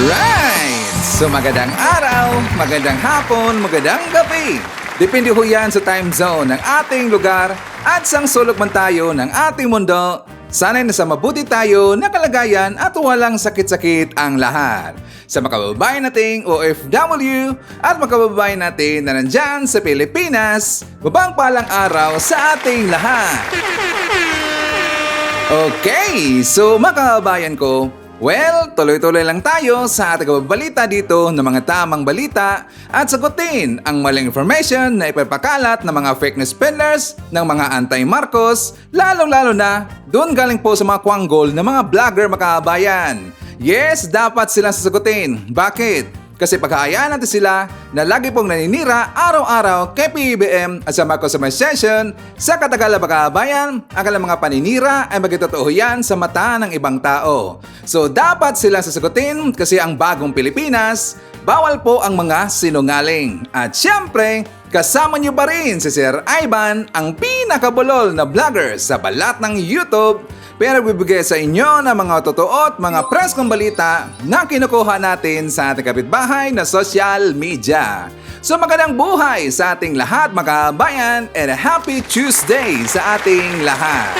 Alright! So magandang araw, magandang hapon, magandang gabi. Depende ho yan sa time zone ng ating lugar at sang sulok man tayo ng ating mundo. Sana'y nasa mabuti tayo na kalagayan at walang sakit-sakit ang lahat. Sa mga kababayan nating OFW at mga kababayan natin na nandyan sa Pilipinas, babang palang araw sa ating lahat. Okay, so mga kababayan ko, well, tuloy-tuloy lang tayo sa ating balita dito ng mga tamang balita at sagutin ang maling information na ipapakalat ng mga fake news peddlers ng mga anti-Marcos, lalong-lalo na doon galing po sa mga kwanggol ng mga vlogger makabayan. Yes, dapat silang sasagutin. Bakit? Kasi pagkakayaan natin sila na lagi pong naninira araw-araw kay PBBM at sa Marcos Administration sa katagalan pagkabayan, ang kanilang mga paninira ay magtotoo yan sa mata ng ibang tao. So dapat silang sasagutin kasi ang bagong Pilipinas, bawal po ang mga sinungaling. At syempre, kasama niyo pa rin si Sir Ivan, ang pinakabulol na vlogger sa balat ng YouTube, pero bibigay sa inyo ng mga totoo at mga preskong balita na kinukuha natin sa ating kapitbahay na social media. So magandang buhay sa ating lahat mga kabayan and a happy Tuesday sa ating lahat.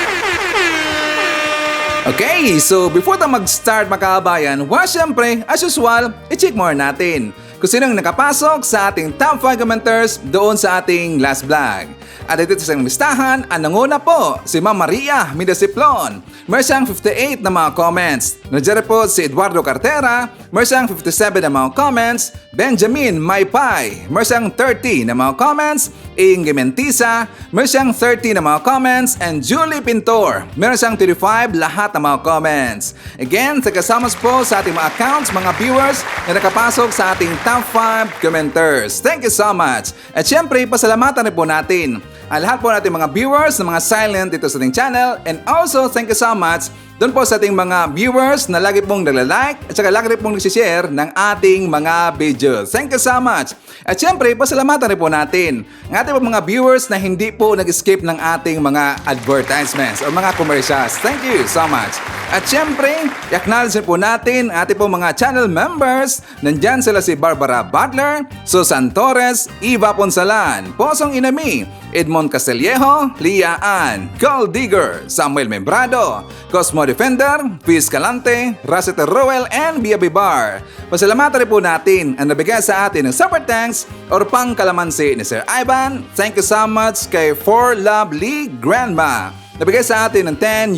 Okay, so before tayo mag-start mga kabayan, syempre, as usual, i-check more natin kung sinong nakapasok sa ating top 5 commenters doon sa ating last vlog. At dito sa isang listahan, ang nanguna po si Ma'am Maria Midasiplon. Meron siyang 58 na mga comments. Nandiyan po si Eduardo Cartera. Meron siyang 57 na mga comments. Benjamin Maypay. Meron siyang 30 na mga comments. Inge Mentisa. Meron siyang 30 na mga comments. And Julie Pintor. Meron siyang 35 lahat na mga comments. Again, kasama po sa ating mga accounts, mga viewers na nakapasok sa ating top 5 commenters. Thank you so much. At syempre, pasalamatan rin po natin ang lahat po natin mga viewers na mga silent dito sa ating channel, and also thank you so much doon po sa ating mga viewers na lagi pong nagla-like at saka lagi rin pong nagsishare ng ating mga videos. Thank you so much. At syempre, pasalamatan rin po natin ang ating mga viewers na hindi po nag-skip ng ating mga advertisements o mga commercials. Thank you so much. At syempre, i-acknowledge po natin ang ating po mga channel members. Nandyan sila si Barbara Butler, Susan Torres, Eva Ponsalan, Posong Inami, Edmond Castillejo, Lia Ann, Gold Digger, Samuel Membrado, Cosmo Defender, Fiz Calante, Rosetta Roel, and Biabi Bar. Pasalamatan rin po natin ang nabigay sa atin ng super thanks or pangkalamansi ni Sir Ivan. Thank you so much kay For Lovely Grandma. Nabigay sa atin ng $10.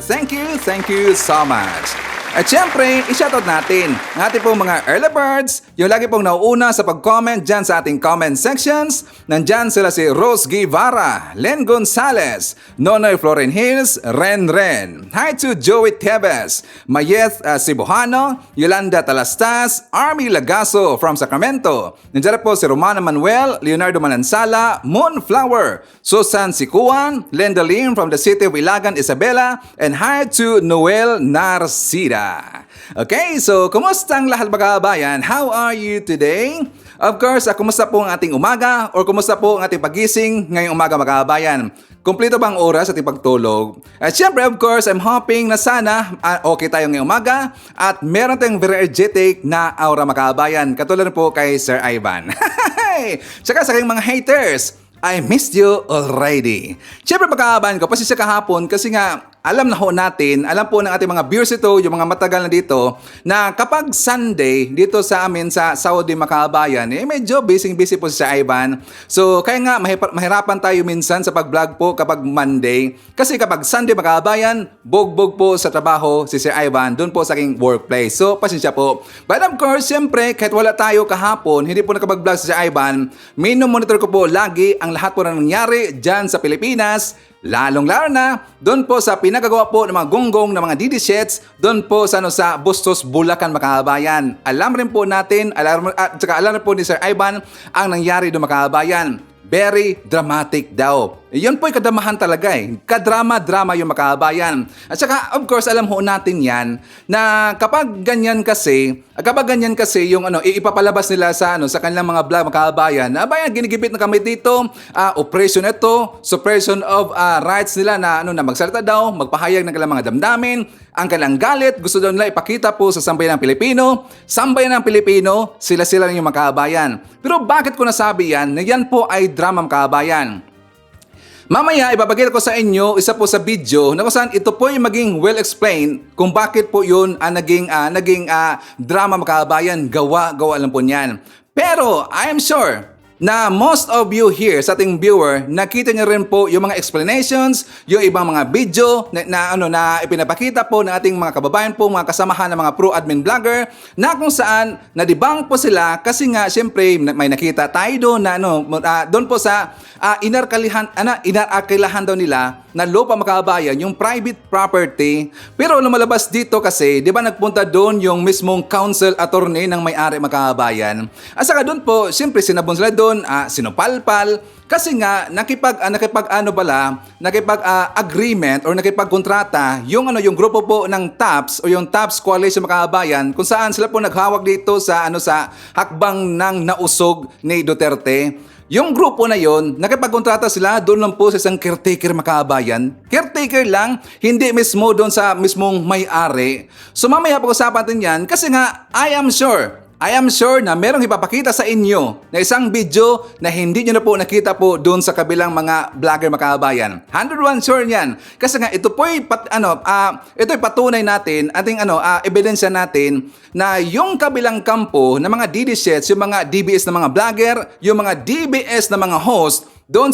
Thank you so much. At syempre, i-shoutout natin ang ating pong mga early birds, yung lagi pong nauuna sa pag-comment dyan sa ating comment sections. Nandyan sila si Rose Guevara, Len Gonzalez, Nonoy Floren Hills, Ren. Hi to Joey Tevez, Mayeth Cebuhano, Yolanda Talastas, Army Lagaso from Sacramento. Nandyan po si Romana Manuel, Leonardo Manansala, Moonflower, Susan Sikuan, Lenda Lim from the city of Ilagan, Isabela, and hi to Noel Narcida. Okay, so kumusta ang lahat mga kabayan? How are you today? Of course, kumusta po ang ating umaga or kumusta po ang ating pagising ngayong umaga mga kabayan? Kumpleto ba ang oras at ating pagtulog? At syempre, of course, I'm hoping na sana okay tayo ngayong umaga at meron tayong very energetic na aura mga kabayan. Katulad po kay Sir Ivan. Tsaka sa aking mga haters, I missed you already. Siyempre magkakabahan ko, pasisya kahapon kasi nga alam na ho natin, alam po ng ating mga viewers ito, yung mga matagal na dito, na kapag Sunday dito sa amin sa Saudi Makabayan, medyo busy po si Ivan. So kaya nga mahirapan tayo minsan sa pag-vlog po kapag Monday. Kasi kapag Sunday Makabayan, bugbog po sa trabaho si Sir Ivan, doon po sa aking workplace. So pasensya po. But of course, siyempre, kahit wala tayo kahapon, hindi po nakapag-vlog si Sir Ivan, monitor ko po lagi ang lahat po na nangyari dyan sa Pilipinas. Lalong-lalo na doon po sa pinagagawa po ng mga gonggong ng mga DD-sheds doon po sa Bustos, Bulacan, makabayan. Alam rin po natin, alam rin po ni Sir Ivan ang nangyari doon makabayan. Very dramatic daw. Yun po yung kadamahan talaga eh. Kadrama-drama yung makabayan. At saka, of course, alam ho natin yan na kapag ganyan kasi yung ipapalabas nila sa sa kanilang mga vlog makabayan, bayan ginigipit na kami dito, operation ito, suppression of rights nila na na magsalita daw, magpahayag ng kanilang mga damdamin, ang kanilang galit, gusto daw nila ipakita po sa sambayan ng Pilipino. Sambayan ng Pilipino, sila-sila yung makabayan. Pero bakit ko nasabi yan na yan po ay drama makabayan? Mamaya, ipapakita ko sa inyo isa po sa video na kung saan ito po yung maging well-explained kung bakit po yun naging drama makabayan, gawa lang po niyan. Pero, I am sure na most of you here sa ating viewer, nakita niyo rin po yung mga explanations, yung ibang mga video na ipinapakita po ng ating mga kababayan po, mga kasamahan ng mga pro-admin vlogger, na kung saan nadibang po sila kasi nga syempre may nakita tayo doon na doon po sa inarkilahan daw nila na lupa makabayan, yung private property. Pero lumalabas dito kasi, di ba nagpunta doon yung mismong council attorney ng may-ari makabayan. At saka doon po, syempre sinabon sila doon, sinupalpal, kasi nga agreement or nakipagkontrata yung grupo po ng TAPS o yung TAPS Coalition Makabayan kung saan sila po naghawak dito sa hakbang ng nausog ni Duterte. Yung grupo na yon, nakipagkontrata sila doon lang po sa isang caretaker makabayan. Caretaker lang, hindi mismo doon sa mismong may-ari. So mamaya pag-usapan natin yan kasi nga I am sure na merong ipapakita sa inyo na isang video na hindi nyo na po nakita po doon sa kabilang mga vlogger makabayan. 101 sure yan. Kasi nga ito po ito'y patunay natin, ating ebidensya natin na yung kabilang kampo na mga DDSets, yung mga DBS na mga vlogger, yung mga DBS na mga host, doon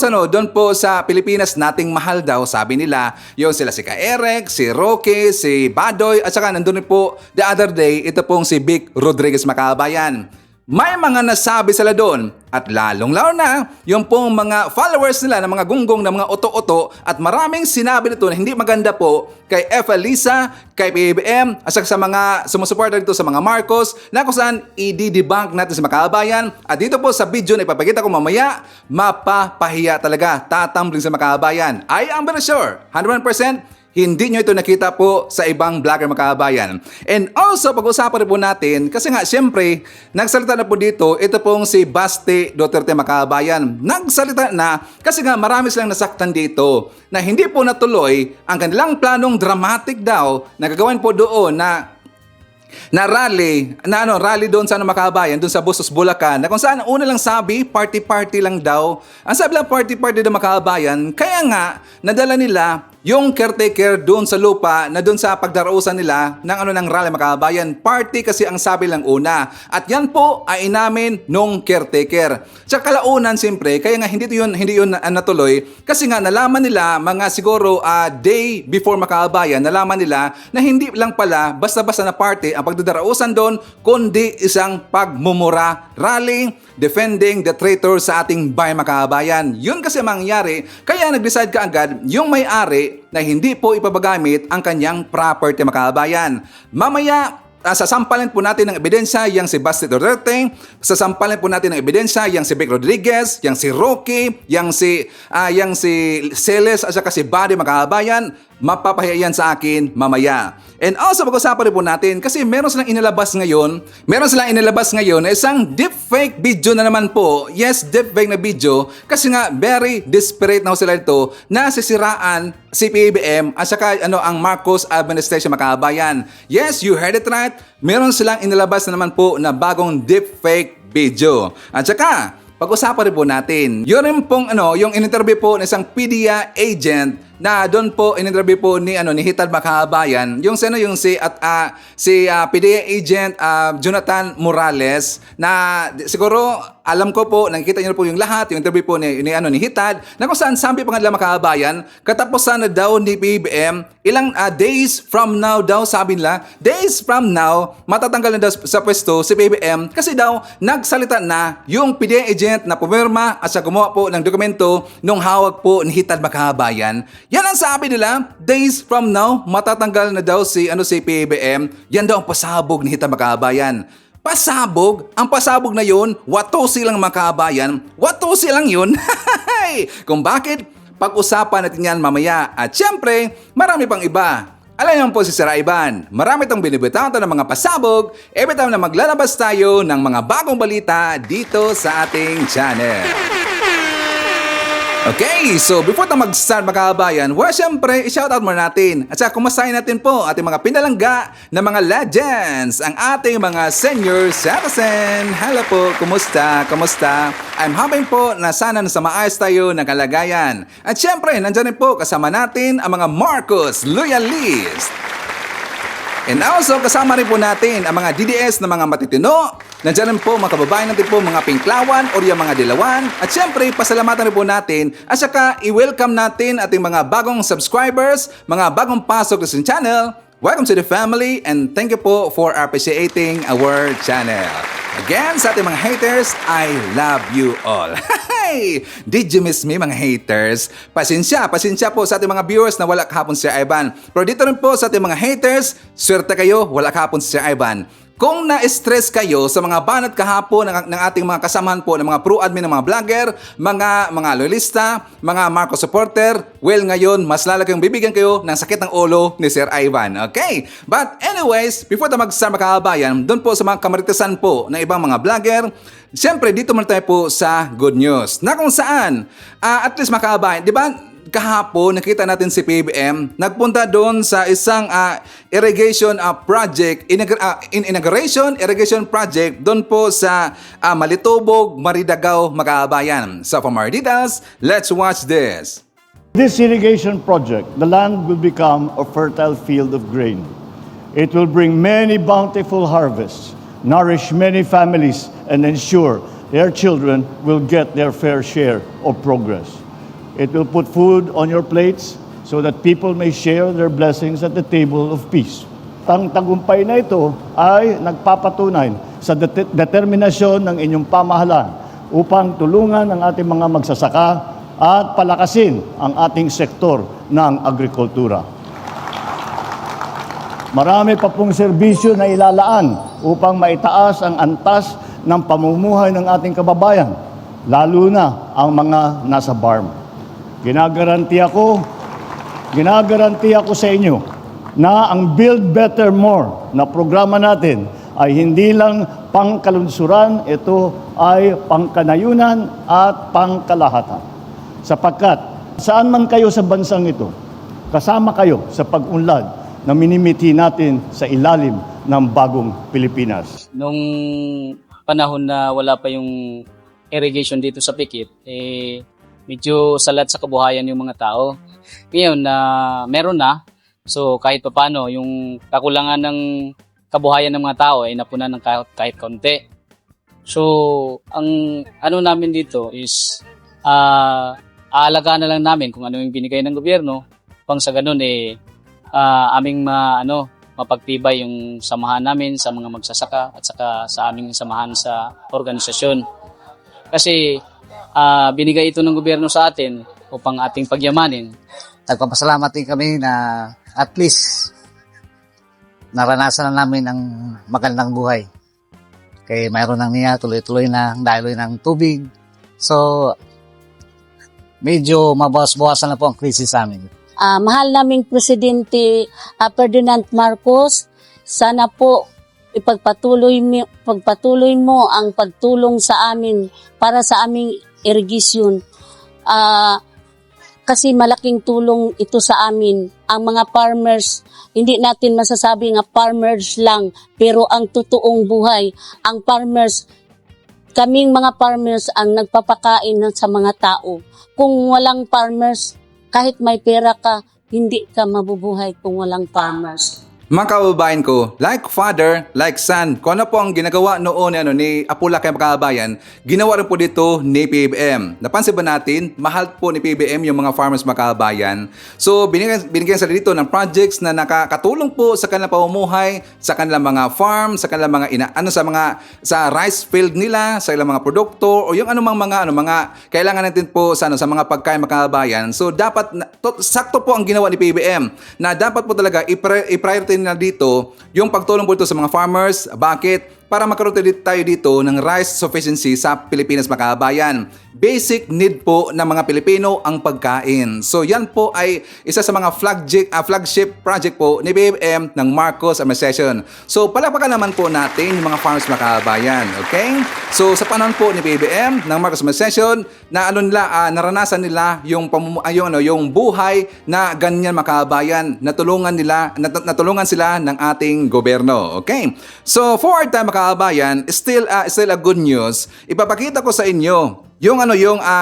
po sa Pilipinas nating mahal daw, sabi nila, yung sila si Ka-Eric, si Roque, si Badoy, at saka nandun po the other day, ito pong si Vic Rodriguez Makabayan. May mga nasabi sila doon at lalong-lalo na yung pong mga followers nila ng mga gunggong na mga oto-oto at maraming sinabi nito na hindi maganda po kay F. Lisa, kay PBBM at sa mga sumusuporta dito sa mga Marcos na kung saan i-debunk natin sa Makabayan. At dito po sa video na ipapakita ko mamaya, mapapahiya talaga, tatambling sa Makabayan. I am very sure, 100%, hindi nyo ito nakita po sa ibang vlogger makabayan. And also, pag-usapan rin po natin, kasi nga, syempre, nagsalita na po dito, ito pong si Basti Duterte Makabayan. Nagsalita na, kasi nga, marami silang nasaktan dito, na hindi po natuloy ang kanilang planong dramatic daw, na gagawin po doon na rally doon sa Makabayan, doon sa Bustos, Bulacan, na kung saan una lang sabi, party-party lang daw. Ang sabi lang, party-party daw Makabayan, kaya nga, nadala nila yung caretaker doon sa lupa na doon sa pagdarausan nila ng rally Makabayan. Party kasi ang sabi lang una. At yan po ay inamin nung caretaker. Sa kalaunan siyempre, kaya nga hindi yun natuloy kasi nga nalaman nila mga siguro day before Makabayan, nalaman nila na hindi lang pala basta-basta na party ang pagdadarausan doon, kundi isang pagmumura, rally, defending the traitor sa ating bayan Makabayan. Yun kasi mangyari, kaya nag-decide kaagad yung may-ari na hindi po ipapagamit ang kanyang property Makabayan. Mamaya, sasampalin po natin ng ebidensya yang si Basti Duterte, sasampalin po natin ng ebidensya yang si Vic Rodriguez, yang si Roque, yang si Celes at saka si Buddy Makabayan. Mapapahiya yan sa akin mamaya. And also pag-usapan rin po natin kasi meron silang inilabas ngayon na isang deepfake video na naman po. Yes, deepfake na video kasi nga very desperate na ho sila ito na sisiraan si PBBM at saka ang Marcos administration Makabayan. Yes, you heard it right. Meron silang inilabas na naman po na bagong deepfake video. At saka pag-usapan rin po natin. Yun rin pong yung in-interview po ng isang PDEA agent na doon po in-interview po ni Hitad Makabayan. Yung PDEA agent Jonathan Morales na siguro alam ko po, nakikita niyo po yung lahat, yung interview po ni Hitad, na kung saan sabi pa nga nila Makabayan, katapusan na daw ni PBBM, ilang days from now daw, sabi nila, days from now, matatanggal na daw sa pwesto si PBBM kasi daw nagsalita na yung PDEA agent na pumirma at sa gumawa po ng dokumento nung hawak po ni Hitad Makabayan. Yan ang sabi nila, days from now, matatanggal na daw si PBBM. Yan daw ang pasabog ni Hitad Makabayan. Pasabog? Ang pasabog na yun, watusi lang Makabayan. Watusi lang yun. Kung bakit? Pag-usapan natin yan mamaya. At syempre, marami pang iba. Alam niyo po si Sir Ivan, marami itong binibitaw ng mga pasabog every time na maglalabas tayo ng mga bagong balita dito sa ating channel. Okay, so before tayo mag-start mga kabayan, syempre, i-shoutout muna natin. At saka kumasahin natin po ating mga pinalangga na mga legends, ang ating mga senior citizen. Hello po, kumusta? Kumusta? I'm hoping po na sana nasa maayos tayo ng kalagayan. At syempre, nandyan rin po kasama natin ang mga Marcos Loyalist. And also, kasama rin po natin ang mga DDS na mga matitino. Nandiyan rin po mga kababayan natin po, mga Pinklawan o yung mga Dilawan. At syempre, pasalamatan rin po natin at saka i-welcome natin ating mga bagong subscribers, mga bagong pasok sa channel. Welcome to the family and thank you po for appreciating our channel. Again, sa ating mga haters, I love you all. Hey! Did you miss me mga haters? Pasensya po sa ating mga viewers na wala kahapon si Ivan. Pero dito rin po sa ating mga haters, swerte kayo, wala kahapon si Ivan. Kung na-stress kayo sa mga banat kahapon ng ating mga kasamahan po ng mga pro-admin ng mga vlogger, mga loyalista, mga Marcos supporter, well ngayon, mas lalaki yung bibigyan kayo ng sakit ng ulo ni Sir Ivan. Okay? But anyways, before tayo mag-start mga kabayan, doon po sa mga kamaritisan po ng ibang mga vlogger, siyempre dito muna tayo po sa good news. Na kung saan, at least mga kabayan, di ba? Kahapon, nakita natin si PBM, nagpunta doon sa isang irrigation project, inauguration irrigation project doon po sa Malitubog, Maridagao, Magabayan. So for more details, let's watch this. This irrigation project, the land will become a fertile field of grain. It will bring many bountiful harvests, nourish many families, and ensure their children will get their fair share of progress. It will put food on your plates so that people may share their blessings at the table of peace. Ang tagumpay na ito ay nagpapatunay sa determinasyon ng inyong pamahalaan upang tulungan ang ating mga magsasaka at palakasin ang ating sektor ng agrikultura. Marami pa pong serbisyo na ilalaan upang maitaas ang antas ng pamumuhay ng ating kababayan, lalo na ang mga nasa farm. Ginagaranti ako sa inyo na ang Build Better More na programa natin ay hindi lang pangkalunsuran, ito ay pangkanayunan at pangkalahatan. Sapagkat saan man kayo sa bansang ito, kasama kayo sa pag-unlad na minimithi natin sa ilalim ng bagong Pilipinas. Nung panahon na wala pa yung irrigation dito sa Pikit, medyo salat sa kabuhayan yung mga tao. Ngayon na meron na, so kahit paano yung kakulangan ng kabuhayan ng mga tao ay napunan ng kahit kaunti. So ang ano namin dito is aalagaan na lang namin kung ano yung binigay ng gobyerno pang sa ganun aming mapagtibay yung samahan namin sa mga magsasaka at saka sa aming samahan sa organisasyon. Kasi binigay ito ng gobyerno sa atin upang ating pagyamanin. Nagpapasalamat din kami na at least naranasan na namin ang magandang buhay. Kaya mayroon nang niya tuloy-tuloy na daloy ng tubig. So, medyo mabawas-bawasan na po ang krisis sa amin. Mahal naming Presidente Ferdinand Marcos, sana po pagpatuloy mo ang pagtulong sa amin para sa aming irrigation. Kasi malaking tulong ito sa amin. Ang mga farmers, hindi natin masasabi nga farmers lang, pero ang totoong buhay, ang farmers, kaming mga farmers ang nagpapakain sa mga tao. Kung walang farmers, kahit may pera ka, hindi ka mabubuhay kung walang farmers. Mga kababayan ko, like father, like son, kung ano po ang ginagawa noon ni Apula kay Makabayan, ginawa rin po dito ni PBM. Napansin ba natin, mahal po ni PBM yung mga farmers Makabayan. So, binigyan sila dito ng projects na nakakatulong po sa kanilang pamumuhay, sa kanilang mga farm, sa kanilang mga sa rice field nila, sa ilang mga produkto, o yung anumang mga kailangan natin po sa mga pagkain Makabayan. So, dapat, sakto po ang ginawa ni PBM, na dapat po talaga i-priority na dito yung pagtulong po ito sa mga farmers. Bakit? para magkaroon tayo dito ng rice sufficiency sa Pilipinas, mga kabayan. Basic need po ng mga Pilipino ang pagkain. So yan po ay isa sa mga flagship project po ni BBM ng Marcos administration. So palakpakan naman po natin yung mga farmers, mga kabayan. Okay? So sa panahon po ni BBM ng Marcos administration, na naranasan nila yung buhay na ganyan, mga kabayan, natulungan sila ng ating gobyerno. Okay? So for our time, mga kabayan, still a good news. Ipapakita ko sa inyo yung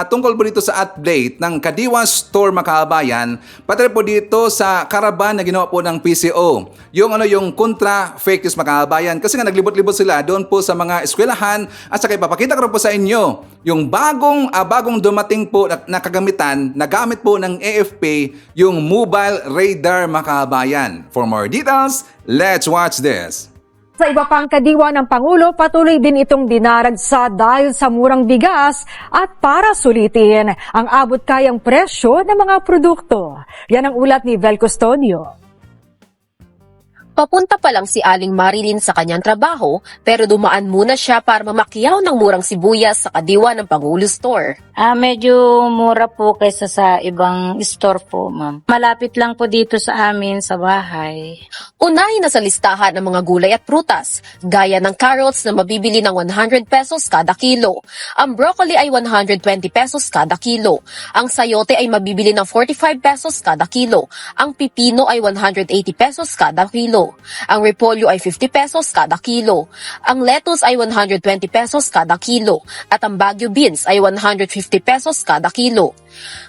tungkol po dito sa update ng Kadiwa Store, mga kabayan, pati po dito sa caravan na ginawa po ng PCO. Yung kontra fake news, mga kabayan, kasi nga naglibot-libot sila doon po sa mga eskwelahan, at saka ipapakita ko po sa inyo yung bagong dumating po na kagamitan, na gamit po ng AFP, yung mobile radar, mga kabayan. For more details, let's watch this. Sa iba pang kadiwa ng Pangulo, patuloy din itong dinaragsa dahil sa murang bigas at para sulitin ang abot kayang presyo ng mga produkto. Yan ang ulat ni Vel Custodio. Papunta pa lang si Aling Marilyn sa kanyang trabaho, pero dumaan muna siya para mamakyaw ng murang sibuyas sa kadiwa ng Pangulo Store. Medyo mura po kaysa sa ibang store po, ma'am. Malapit lang po dito sa amin sa bahay. Unahin na sa listahan ng mga gulay at prutas, gaya ng carrots na mabibili ng 100 pesos kada kilo. Ang broccoli ay 120 pesos kada kilo. Ang sayote ay mabibili ng 45 pesos kada kilo. Ang pipino ay 180 pesos kada kilo. Ang repolyo ay 50 pesos kada kilo. Ang lettuce ay 120 pesos kada kilo. At ang Baguio beans ay 150 pesos kada kilo.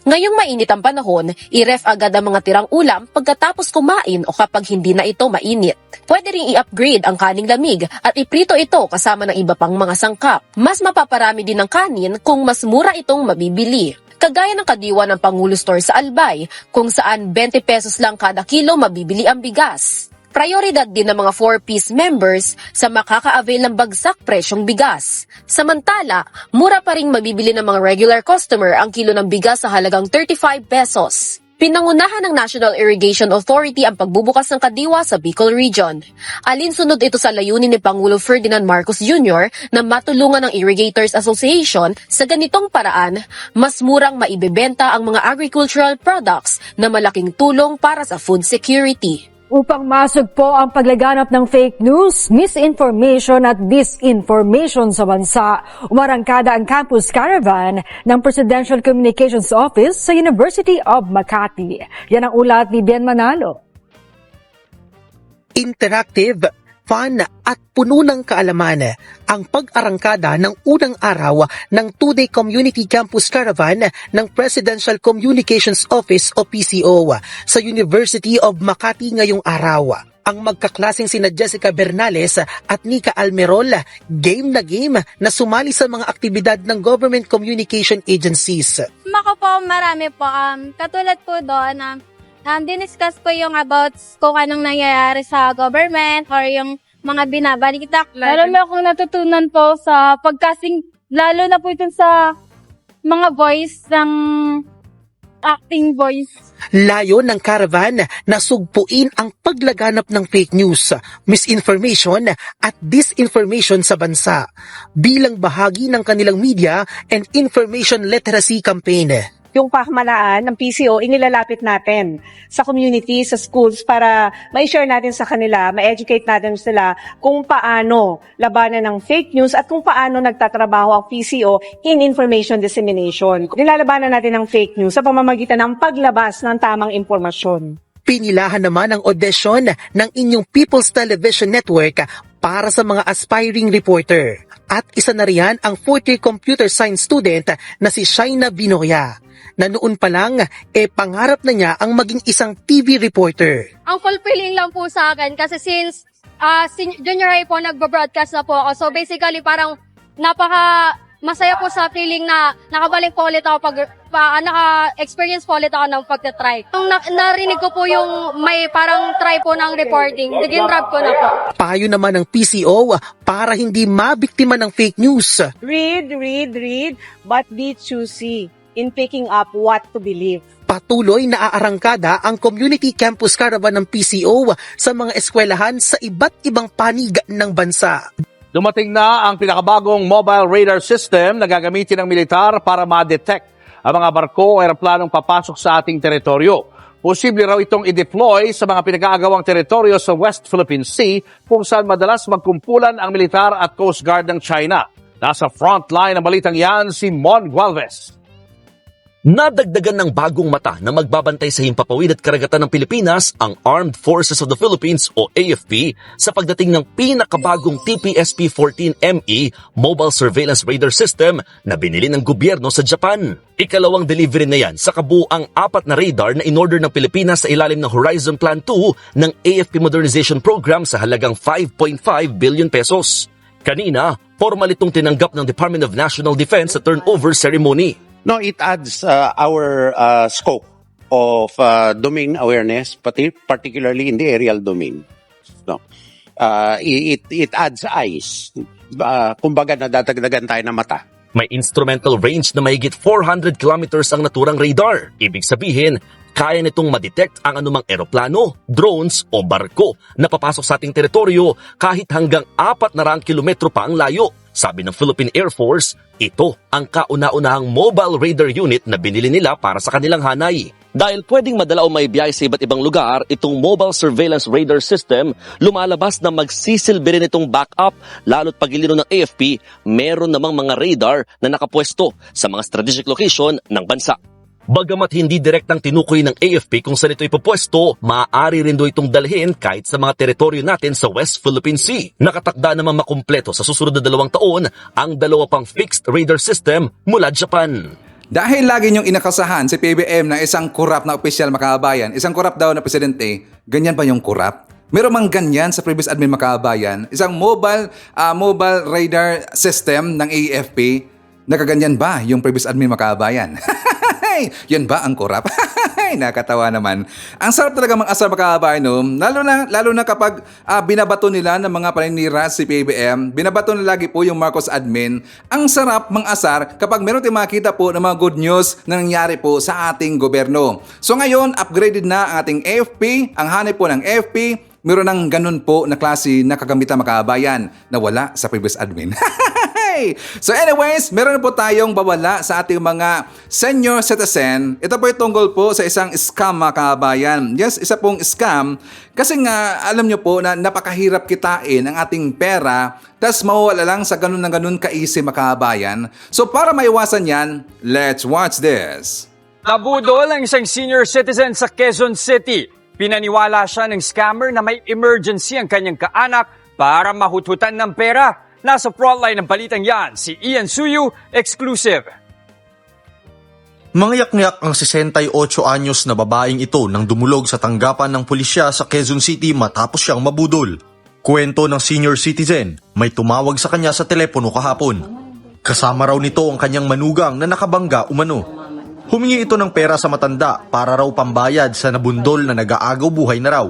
Ngayong mainit ang panahon, i-ref agad ang mga tirang ulam pagkatapos kumain o kapag hindi na ito mainit. Pwede ring i-upgrade ang kaning lamig at iprito ito kasama ng iba pang mga sangkap. Mas mapaparami din ng kanin kung mas mura itong mabibili. Kagaya ng kadiwa ng Pangulo Store sa Albay, kung saan 20 pesos lang kada kilo mabibili ang bigas. Prioridad din ng mga 4-piece members sa makaka-avail ng bagsak presyong bigas. Samantala, mura pa ring mabibili ng mga regular customer ang kilo ng bigas sa halagang 35 pesos. Pinangunahan ng National Irrigation Authority ang pagbubukas ng kadiwa sa Bicol Region. Alinsunod ito sa layunin ni Pangulo Ferdinand Marcos Jr. na matulungan ng Irrigators Association sa ganitong paraan, mas murang maibebenta ang mga agricultural products na malaking tulong para sa food security. Upang masugpo ang paglaganap ng fake news, misinformation at disinformation sa bansa, umarangkada ang campus caravan ng Presidential Communications Office sa University of Makati. Yan ang ulat ni Ben Manalo. Interactive, fun at puno ng kaalaman ang pag-arangkada ng unang araw ng 2-day Community Campus Caravan ng Presidential Communications Office o PCO sa University of Makati ngayong araw. Ang magkaklaseng sina Jessica Bernales at Nika Almerol, game na sumali sa mga aktibidad ng government communication agencies. Ako po, marami po. Katulad po doon, diniscuss po yung about kung anong nangyayari sa government or yung mga binabalita. Marami akong natutunan po sa pagkasing, lalo na po dun sa mga voice ng acting voice. Layo ng caravan na sugpuin ang paglaganap ng fake news, misinformation at disinformation sa bansa bilang bahagi ng kanilang media and information literacy campaign. Yung pamahalaan ng PCO, inilalapit natin sa community, sa schools para ma-share natin sa kanila, ma-educate natin sila kung paano labanan ng fake news at kung paano nagtatrabaho ang PCO in information dissemination. Nilalabanan natin ang fake news sa pamamagitan ng paglabas ng tamang impormasyon. Pinilahan naman ang audition ng inyong People's Television Network para sa mga aspiring reporter. At isa na riyan ang 4th-year computer science student na si Shaina Binoya, na noon pa lang, pangarap na niya ang maging isang TV reporter. Ang fulfilling lang po sa akin kasi since junior high po nagbo-broadcast na po ako. So basically parang masaya po sa feeling na nakabalik po ulit ako naka-experience po ulit ako ng pagtatry. Nung narinig ko po yung may parang try po ng reporting, naging grab ko na po. Payo naman ng PCO para hindi mabiktima ng fake news. Read, but be choosy in picking up what to believe. Patuloy na aarangkada ang Community Campus Caravan ng PCO sa mga eskwelahan sa iba't ibang panig ng bansa. Dumating na ang pinakabagong mobile radar system na gagamitin ng militar para ma-detect ang mga barko o eroplanong papasok sa ating teritoryo. Posible raw itong i-deploy sa mga pinag-aagawang teritoryo sa West Philippine Sea kung saan madalas magkumpulan ang militar at Coast Guard ng China. Nasa frontline ng balitang yan si Mon Gualvez. Nadagdagan ng bagong mata na magbabantay sa himpapawid at karagatan ng Pilipinas ang Armed Forces of the Philippines o AFP sa pagdating ng pinakabagong TPSP-14ME Mobile Surveillance Radar System na binili ng gobyerno sa Japan. Ikalawang delivery na yan sa kabuuang 4 na radar na in-order ng Pilipinas sa ilalim ng Horizon Plan 2 ng AFP Modernization Program sa halagang 5.5 billion pesos. Kanina, formal itong tinanggap ng Department of National Defense sa turnover ceremony. No, it adds our scope of domain awareness, particularly in the aerial domain. No, it adds eyes. Kumbaga nadadagdagan tayo ng mata. May instrumental range na mahigit 400 kilometers ang naturang radar. Ibig sabihin, kaya nitong ma-detect ang anumang eroplano, drones o barko na papasok sa ating teritoryo kahit hanggang 400 kilometro pa ang layo. Sabi ng Philippine Air Force, ito ang kauna-unahang mobile radar unit na binili nila para sa kanilang hanay. Dahil pwedeng madala o may biyahe sa iba't ibang lugar, itong mobile surveillance radar system lumalabas na magsisilbi rin itong backup, lalo't pagilino ng AFP, meron namang mga radar na nakapwesto sa mga strategic location ng bansa. Bagamat hindi direktang tinukoy ng AFP kung saan ito ipopwesto, maaari rin do itong dalhin kahit sa mga teritoryo natin sa West Philippine Sea. Nakatakda naman makumpleto sa susunod na 2 taon ang 2 pang fixed radar system mula Japan. Dahil lagi niyong inakasahan si PBM na isang korap na opisyal makabayan, isang korap daw na presidente, ganyan ba yung korap? Meron mang ganyan sa previous admin makabayan, isang mobile radar system ng AFP, nakaganyan ba yung previous admin makabayan? Yan ba ang korap? Nakatawa naman. Ang sarap talaga mang-asar makabayan, no? Lalo na kapag binabato nila ng mga paninira si PBM, binabato nila lagi po yung Marcos admin. Ang sarap mang-asar kapag meron tayong makita po ng mga good news na nangyari po sa ating gobyerno. So ngayon, upgraded na ang ating AFP, ang hanay po ng AFP, meron ng ganun po na klase na kagamitan makabayan na wala sa previous admin. So anyways, meron po tayong bawala sa ating mga senior citizen. Ito po yung tungkol po sa isang scam mga kabayan. Yes, isa pong scam kasi nga alam nyo po na napakahirap kitain ang ating pera tas mawawala lang sa ganun na ganun ka-easy mga kabayan. So para maiwasan yan, let's watch this. Nabudol ang isang senior citizen sa Quezon City. Pinaniwala siya ng scammer na may emergency ang kanyang kaanak para mahututan ng pera. Nasa frontline ng balitang yan, si Ian Suyu, exclusive. Mangyak-ngyak ang 68 anyos na babaeng ito nang dumulog sa tanggapan ng pulisya sa Quezon City matapos siyang mabudol. Kwento ng senior citizen, may tumawag sa kanya sa telepono kahapon. Kasama raw nito ang kanyang manugang na nakabangga umano. Humingi ito ng pera sa matanda para raw pambayad sa nabundol na nag-aagaw buhay na raw.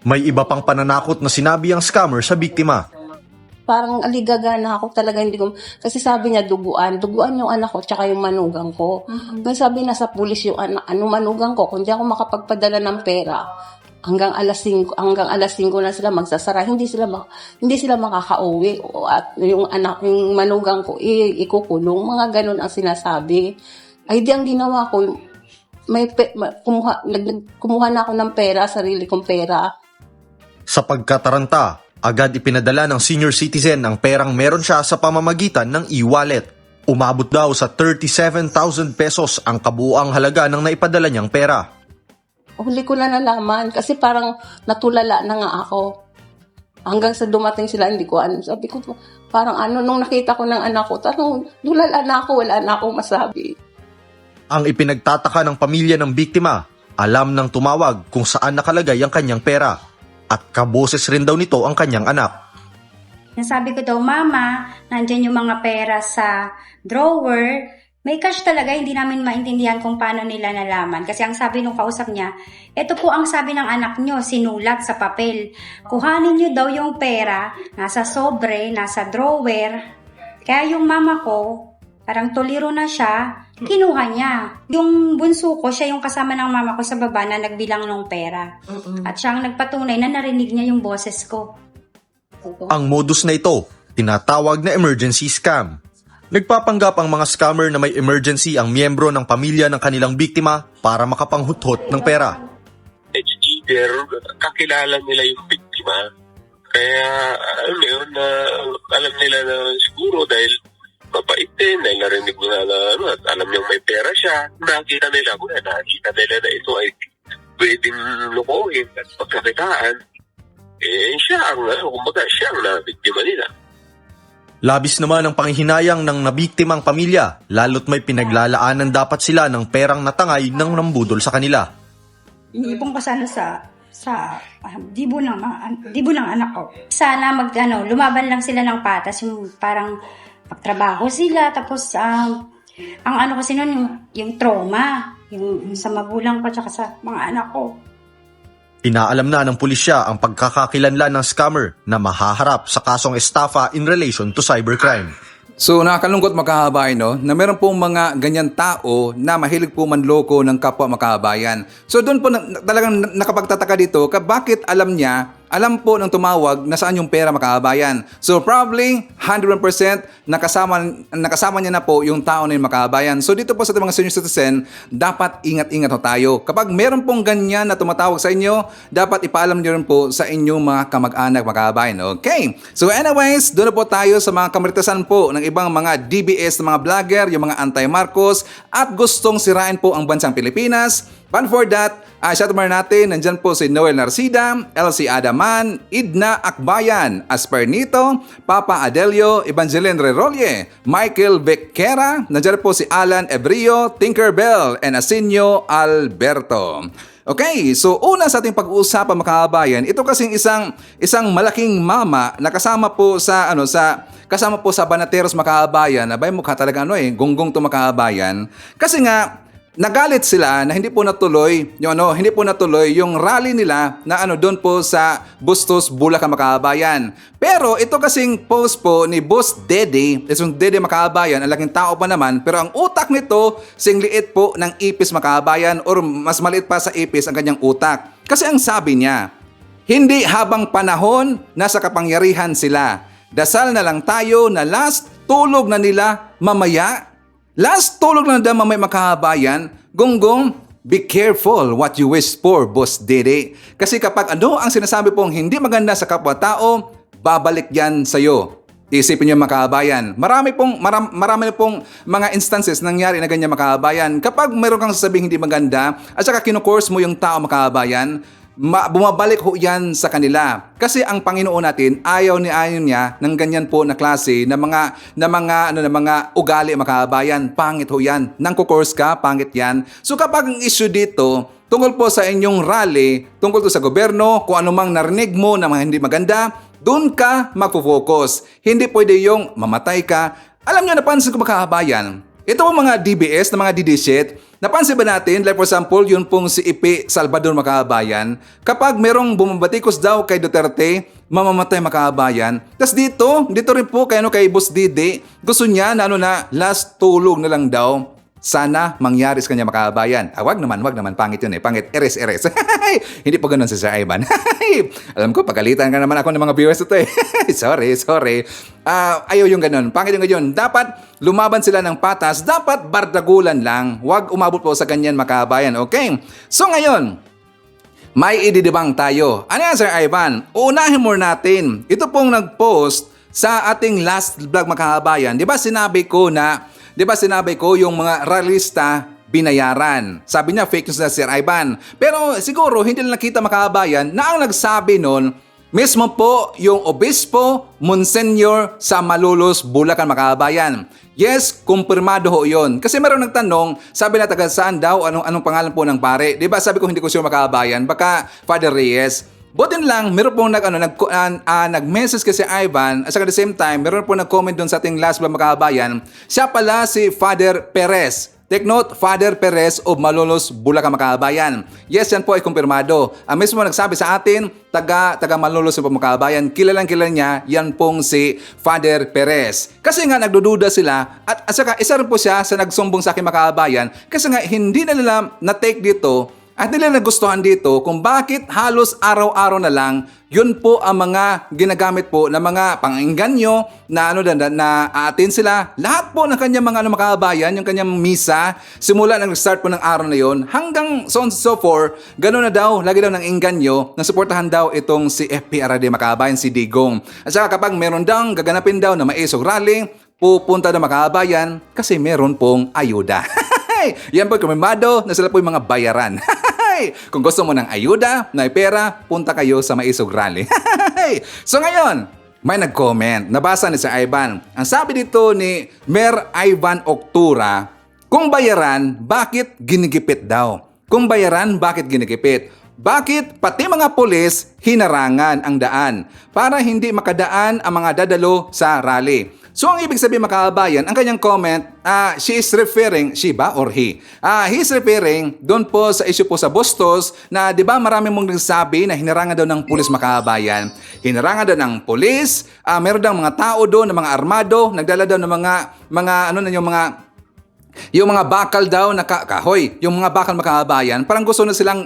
May iba pang pananakot na sinabi ang scammer sa biktima. Parang aligaga na ako talaga, hindi ko, kasi sabi niya duguan yung anak ko tsaka yung manugang ko. May sabi na sa pulis yung manugang ko, kung di ako makapagpadala ng pera, hanggang alas 5 na sila magsasara, hindi sila makakauwi, at yung manugang ko ikukulong, mga ganun ang sinasabi. Ay di ang ginawa ko, kumuha na ako ng pera, sarili kong pera. Sa pagkataranta, agad ipinadala ng senior citizen ang perang meron siya sa pamamagitan ng e-wallet. Umabot daw sa 37,000 pesos ang kabuuang halaga ng naipadala niyang pera. Huli ko na nalaman kasi parang natulala na nga ako. Hanggang sa dumating sila, hindi ko ano. Sabi ko, parang nung nakita ko ng anak ko, tulala na ako, wala na akong masabi. Ang ipinagtataka ng pamilya ng biktima, alam ng tumawag kung saan nakalagay ang kanyang pera. At kaboses rin daw nito ang kanyang anak. Sabi ko daw, Mama, nandyan yung mga pera sa drawer. May cash talaga, hindi namin maintindihan kung paano nila nalaman. Kasi ang sabi nung kausap niya, ito po ang sabi ng anak nyo, sinulat sa papel. Kuhanin nyo daw yung pera, nasa sobre, nasa drawer. Kaya yung mama ko, parang toliro na siya, kinuha niya. Yung bunso ko, siya yung kasama ng mama ko sa baba na nagbilang ng pera. At siya ang nagpatunay na narinig niya yung boses ko. Ang modus na ito, tinatawag na emergency scam. Nagpapanggap ang mga scammer na may emergency ang miyembro ng pamilya ng kanilang biktima para makapanghuthot ng pera. It's either kakilala nila yung biktima, kaya alam nila na siguro dahil mabait din, dahil narinig nila na at alam niyang may pera siya, nakita nila na ito ay pwedeng lukuhin at pagkakitaan, siya ang nabiktima nila. Labis naman ang panghihinayang ng nabiktimang pamilya, lalo't may pinaglalaanan dapat sila ng perang natangay ng nambudol sa kanila. Iniipon ko sana sa dibo ng anak ko. Sana lumaban lang sila ng patas, yung parang pagtrabaho sila, tapos ang ano kasi nun, yung trauma, yung sa magulang ko tsaka sa mga anak ko. Inaalam na ng pulisya ang pagkakakilanlan ng scammer na mahaharap sa kasong estafa in relation to cybercrime. So nakakalungkot makahabay na meron pong mga ganyan tao na mahilig po manloko ng kapwa makahabayan. So doon po talagang nakapagtataka dito bakit alam po ng tumawag na saan yung pera makahabayan. So probably 100% nakasama niya na po yung tao na yung makahabayan. So dito po sa mga senior citizen, dapat ingat-ingat tayo. Kapag meron pong ganyan na tumatawag sa inyo, dapat ipaalam niyo rin po sa inyong mga kamag-anak makahabayan. Okay? So anyways, doon na po tayo sa mga kamaritasan po ng ibang mga DBS na mga vlogger, yung mga anti-Marcos at gustong sirain po ang bansang Pilipinas. But for that, shout out natin, nandyan po si Noel Narcida, LC Adaman, Idna Akbayan, Aspernito, Papa Adelio, Evangeline Rerolle, Michael Becerra, nandyan po si Alan Ebrio, Tinkerbell, and Asinio Alberto. Okay, so una sa ating pag-uusapan makahabayan, ito kasing isang malaking mama na kasama po sa Banateros makahabayan, abay mukha talaga gonggong to makahabayan. Kasi nga nagalit sila na hindi po natuloy yung rally nila na doon po sa Bustos, Bulacan makahabayan. Pero ito kasing post po ni Boss Dede, yung Dede makahabayan, ang laking tao pa naman, pero ang utak nito singliit po ng ipis makahabayan or mas maliit pa sa ipis ang kanyang utak. Kasi ang sabi niya, hindi habang panahon nasa kapangyarihan sila. Dasal na lang tayo na last tulog na nila mamaya. Last tulog lang daw mamay makahabayan, gonggong, be careful what you wish for, Boss Dede. Kasi kapag ang sinasabi pong hindi maganda sa kapwa-tao, babalik yan sa'yo. Isipin niyo makahabayan. Marami pong mga instances nangyari na ganyan makahabayan. Kapag mayroon kang sasabihin hindi maganda, at saka kinukurse mo yung tao makahabayan, bumabalik ho yan sa kanila. Kasi ang Panginoon natin, ayaw niya ng ganyan po na klase na mga ugali makahabayan. Pangit ho yan. Nang kukurs ka, pangit yan. So kapag ang issue dito, tungkol po sa inyong rally, tungkol to sa gobyerno, kung anumang narinig mo na mga hindi maganda, doon ka magpo-focus. Hindi pwede yung mamatay ka. Alam nyo, napansin ko makahabayan, ito po mga DBS na mga DD-shit, napansin ba natin, like for example, yun pong si Ipi Salvador makahabayan, kapag merong bumabatikos daw kay Duterte, mamamatay makahabayan. Tapos dito rin po kay Boss Dede, gusto niya na last tulog na lang daw. Sana mangyari sa kanya makahabayan. Wag naman, pangit yun Pangit, eres. Hindi po ganun si Sir Ivan. Alam ko, pagalitan ka naman ako ng mga viewers ito Sorry. Ayaw yung ganun. Pangit yung ganun. Dapat lumaban sila ng patas. Dapat bardagulan lang. Wag umabot po sa ganyan makahabayan. Okay? So ngayon, may ididibang tayo. Ano yan, Sir Ivan? Unahin mo natin. Ito pong nag-post sa ating last vlog makahabayan. Di ba sinabi ko yung mga rallyista binayaran. Sabi niya fake news na Sir Ivan. Pero siguro hindi lang nakita makahabayan na ang nagsabi nun mismo po yung Obispo Monsignor sa Malolos, Bulacan makahabayan. Yes, kumpirmado ho yun. Kasi meron nagtanong, sabi na taga saan daw, anong pangalan po ng pare. Diba sabi ko hindi ko sure makahabayan, baka Father Reyes. Butin lang, meron pong nag-message kasi Ivan, at at the same time, meron pong nag-comment doon sa ating last vlog makahabayan. Siya pala si Father Perez. Take note, Father Perez of Malolos, Bulacan makahabayan. Yes, yan po ay kumpirmado. Ang mismo nagsabi sa atin, taga Malolos po makahabayan, kilalang niya, yan pong si Father Perez. Kasi nga nagdududa sila, at saka isa rin po siya sa nagsumbong sa akin makahabayan, kasi nga hindi na nila na-take dito At nila nagustuhan dito kung bakit halos araw-araw na lang yun po ang mga ginagamit po ng mga pang-engganyo na na aatin sila. Lahat po ng kanyang mga makabayan, yung kanyang misa, simula nang start po ng araw na yon hanggang so on and so forth, gano'n na daw, lagi daw ng engganyo na suportahan daw itong si FPRD makabayan, si Digong. At saka kapag meron daw gaganapin daw na maisog rally, pupunta na makabayan kasi meron pong ayuda. Yan po kumimado na sila po yung mga bayaran. Kung gusto mo ng ayuda, na pera, punta kayo sa Maisog Rally. So ngayon, may nag-comment. Nabasa ni Sir Ivan. Ang sabi dito ni Mayor Ivan Octura, kung bayaran, bakit ginigipit daw? Kung bayaran, bakit ginigipit? Bakit pati mga pulis hinarangan ang daan para hindi makadaan ang mga dadalo sa rally? So ang ibig sabihin makabayan, ang kanyang comment, she is referring, she ba or he? He is referring doon po sa issue po sa Bustos na 'di ba marami mong nagsabi na hinarangan daw ng pulis makabayan. Hinarangan daw ng pulis, meron daw mga tao doon, ng mga armado, nagdala daw ng yung mga bakal daw na kahoy, yung mga bakal makabayan, parang gusto na silang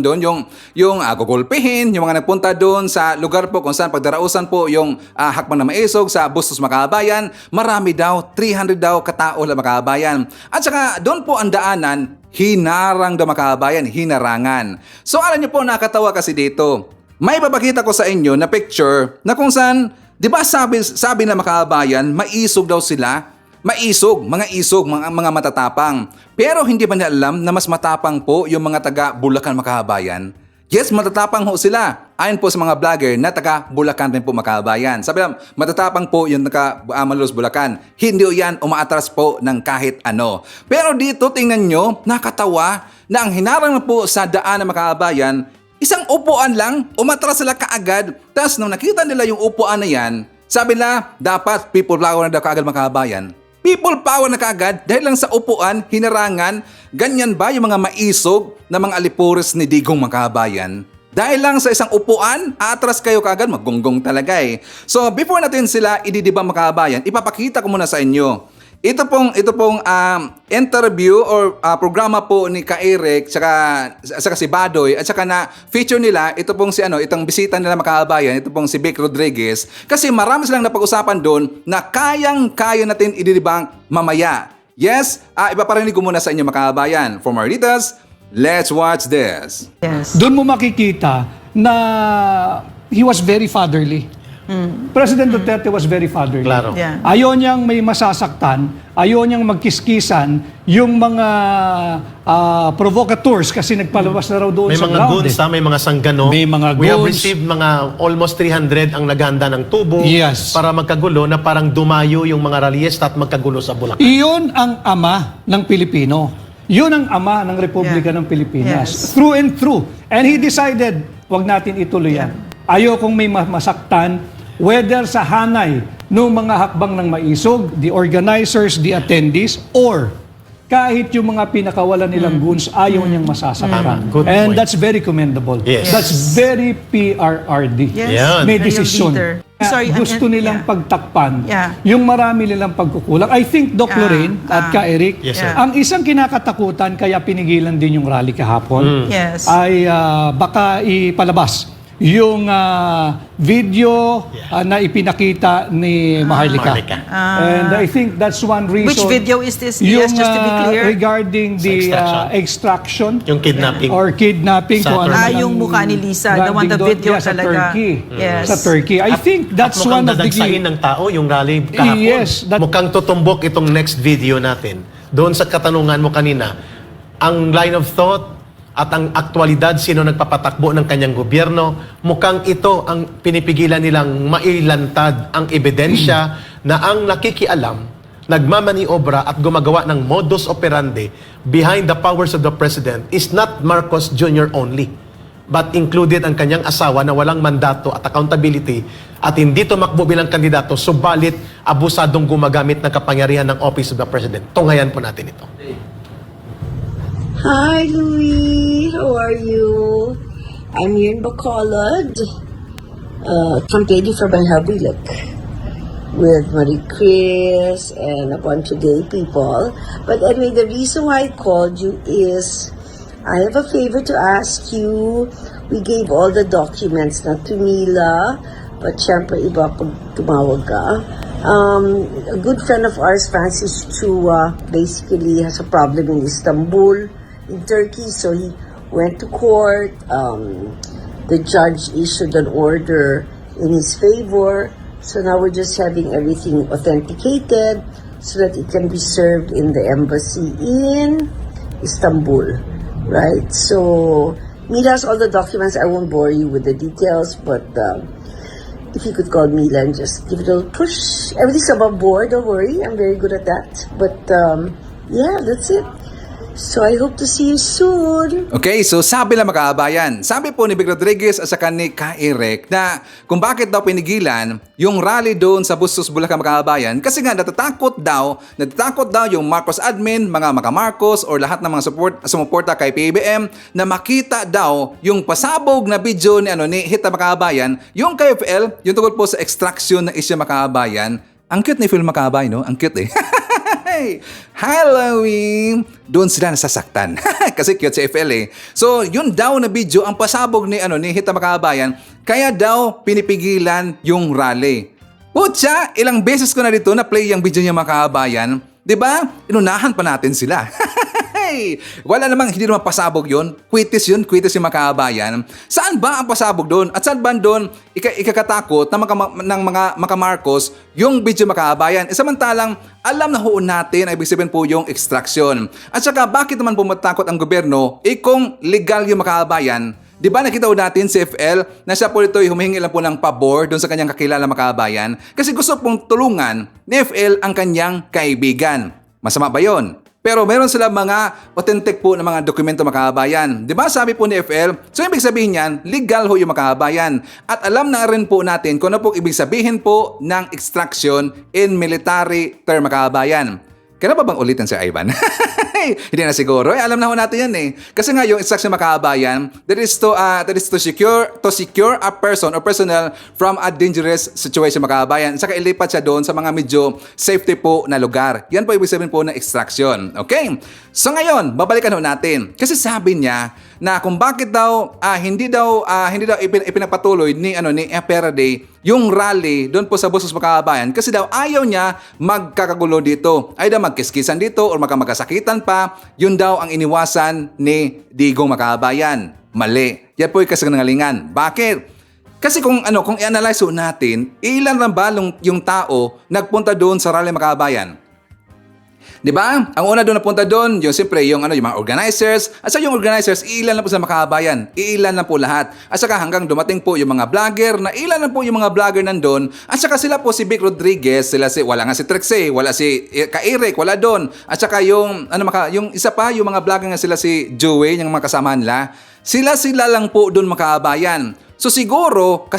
doon, yung gugulpihin, yung mga nagpunta doon sa lugar po kung saan pagdarausan po yung hakbang na maisog sa Bustos makabayan, marami daw, 300 daw katao na makabayan. At saka doon po ang daanan, hinarang daw makabayan, hinarangan. So alam niyo po, nakatawa kasi dito. May papakita ko sa inyo na picture na kung saan, di ba sabi na makabayan, maisog daw sila. Maisog, mga matatapang. Pero hindi ba nila alam na mas matapang po yung mga taga Bulacan makabayan? Yes, matatapang ho sila. Ayon po sa mga vlogger na taga Bulacan rin po makabayan. Sabi lang, matatapang po yung taga Malolos Bulacan. Hindi yan umaatras po ng kahit ano. Pero dito tingnan nyo, nakatawa na ang hinarang na po sa daan ng makabayan, isang upuan lang, umatras sila kaagad. Tapos nung nakita nila yung upuan na yan, sabi na, dapat people power na daw kaagad makabayan. People power na kaagad dahil lang sa upuan, hinarangan, ganyan ba yung mga maisog na mga alipuris ni Digong makabayan? Dahil lang sa isang upuan, atras kayo kaagad, maggonggong talaga eh. So before natin sila ididibang makabayan, ipapakita ko muna sa inyo. Ito pong interview or programa po ni Ka-Eric saka si Badoy at saka na feature nila ito pong itong bisita nila makabayan, ito pong si Vic Rodriguez, kasi marami silang napag-usapan doon na kayang-kaya natin ididibang mamaya. Yes, ipaparinig ko muna sa inyo makabayan. For more details, let's watch this. Yes. Doon mo makikita na he was very fatherly. President Duterte was very fatherly. Claro. Yeah. Ayaw niyang may masasaktan, ayaw niyang magkiskisan yung mga provocateurs kasi nagpalabas na raw doon may sa mga ground. May mga sanggano. May mga We have goons. received mga almost 300 ang naganda ng tubo para magkagulo na parang dumayo yung mga rallyista at magkagulo sa Bulacan. Iyon ang ama ng Pilipino. Yun ang ama ng Republika ng Pilipinas. Through and through. And he decided, wag natin ituloy yan. Ayokong may masaktan, whether sa hanay ng mga hakbang ng maisog, the organizers, the attendees, or kahit yung mga pinakawalan nilang goons, ayaw niyang masasaktan. And that's very commendable. Yes. That's very PRRD. Yes. May desisyon. Gusto nilang pagtakpan yung marami nilang pagkukulang. I think, Doc Lorraine at Ka-Eric, ang isang kinakatakutan kaya pinigilan din yung rally kahapon ay baka ipalabas yung video na ipinakita ni Maharlika. And I think that's one reason. Which video is this? Yung, Just to be clear. Regarding the extraction. Yung kidnapping. Or kidnapping. Yung mukha ni Lisa. The one, the video sa talaga. Turkey. Yes. Sa Turkey. I think that's one of the key. Mukhang dadagsain ng tao yung rally kahapon. Yes. Mukhang tutumbok itong next video natin. Doon sa katanungan mo kanina, ang line of thought at ang aktwalidad, sino nagpapatakbo ng kanyang gobyerno, mukhang ito ang pinipigilan nilang mailantad ang ebidensya na ang nakikialam, nagmamaniobra at gumagawa ng modus operandi behind the powers of the President is not Marcos Jr. only, but included ang kanyang asawa na walang mandato at accountability at hindi tumakbo bilang kandidato, subalit abusadong gumagamit ng kapangyarihan ng Office of the President. Tunghayan po natin ito. Hi, Louie. How are you? I'm here in Bacolod, campaigning for my hubby, look, with Marie Chris and a bunch of gay people. But anyway, the reason why I called you is I have a favor to ask you. We gave all the documents, not to Mila, but syempre iba pag tumawag ka. A good friend of ours, Francis Chua, basically has a problem in Istanbul, in Turkey, so he went to court. The judge issued an order in his favor, so now we're just having everything authenticated so that it can be served in the embassy in Istanbul, right? So Mila has all the documents. I won't bore you with the details, but if you could call Mila and just give it a little push. Everything's above board, don't worry. I'm very good at that. But yeah, that's it. So I hope to see you soon. Okay, so sabi lang makaabayan. Sabi po ni Vic Rodriguez at saka ni Kairek na kung bakit daw pinigilan yung rally doon sa Bustos, Bulacan makaabayan kasi nga natatakot daw yung Marcos admin, mga Marcos or lahat ng mga sumuporta kay PBBM na makita daw yung pasabog na video ni Hita Makaabayan, yung KFL, yung tungkol po sa extraction ng isya Makaabayan. Ang cute ni Phil Makabay, no? Ang cute eh. Halloween! Doon sila nasasaktan. Kasi cute si FL eh. So, yun daw na video ang pasabog ni Hita Makaabayan, kaya daw pinipigilan yung rally. Putya, ilang beses ko na dito na play yung video niya Makaabayan. 'Di ba? Inunahan pa natin sila. Wala namang, hindi naman pasabog yun. Kwitis yung Makaabayan. Saan ba ang pasabog doon? At saan ba doon ikakatakot ng mga Marcos yung video Makaabayan? Samantalang, alam na hoon natin, ibig sabihin po yung extraction. At saka, bakit naman pumatakot ang gobyerno kung legal yung Makaabayan? Di ba nakita natin si FL na siya po ito humihingi lang po ng pabor doon sa kanyang kakilala Makaabayan kasi gusto pong tulungan ni FL ang kanyang kaibigan. Masama ba yun? Pero meron sila mga authentic po na mga dokumento Makaabayan. Di ba sabi po ni FL? So ibig sabihin yan, legal ho yung Makaabayan. At alam na rin po natin kung ano po ibig sabihin po ng extraction in military term Makaabayan. Kailan ba bang ulitin si Ivan? Hindi na siguro. Alam na ho natin yan eh. Kasi nga yung extraction Makaabayan, that is to secure a person or personnel from a dangerous situation Makaabayan. Saka ilipat siya doon sa mga medyo safety po na lugar. Yan po ibig sabihin po ng extraction. Okay? So ngayon, babalikan ho natin. Kasi sabi niya na kung bakit daw hindi daw ipinapatuloy ni Faraday yung rally doon po sa Bustos Makaabayan kasi daw ayaw niya magkakagulo dito. Ay daw magkiskisan dito o magkamasakitan pa. Yun daw ang iniwasan ni Digong Makaabayan. Mali. Yan po yung kasinungalingan. Bakit? Kasi kung i-analyze natin, ilan lang ba yung tao nagpunta doon sa rally Makaabayan? Di ba? Ang una doon napunta doon, yung siyempre yung mga organizers. At saka yung organizers, ilan lang po sa Makaabayan. Ilan lang po lahat. At saka hanggang dumating po yung mga vlogger, na ilan lang po yung mga vlogger nandun. At saka sila po si Vic Rodriguez, wala nga si Trexie, wala si Kairek, wala doon. At saka yung isa pa, yung mga vlogger nga sila si Joey, yung mga kasama nila. Sila lang po doon Makaabayan. So siguro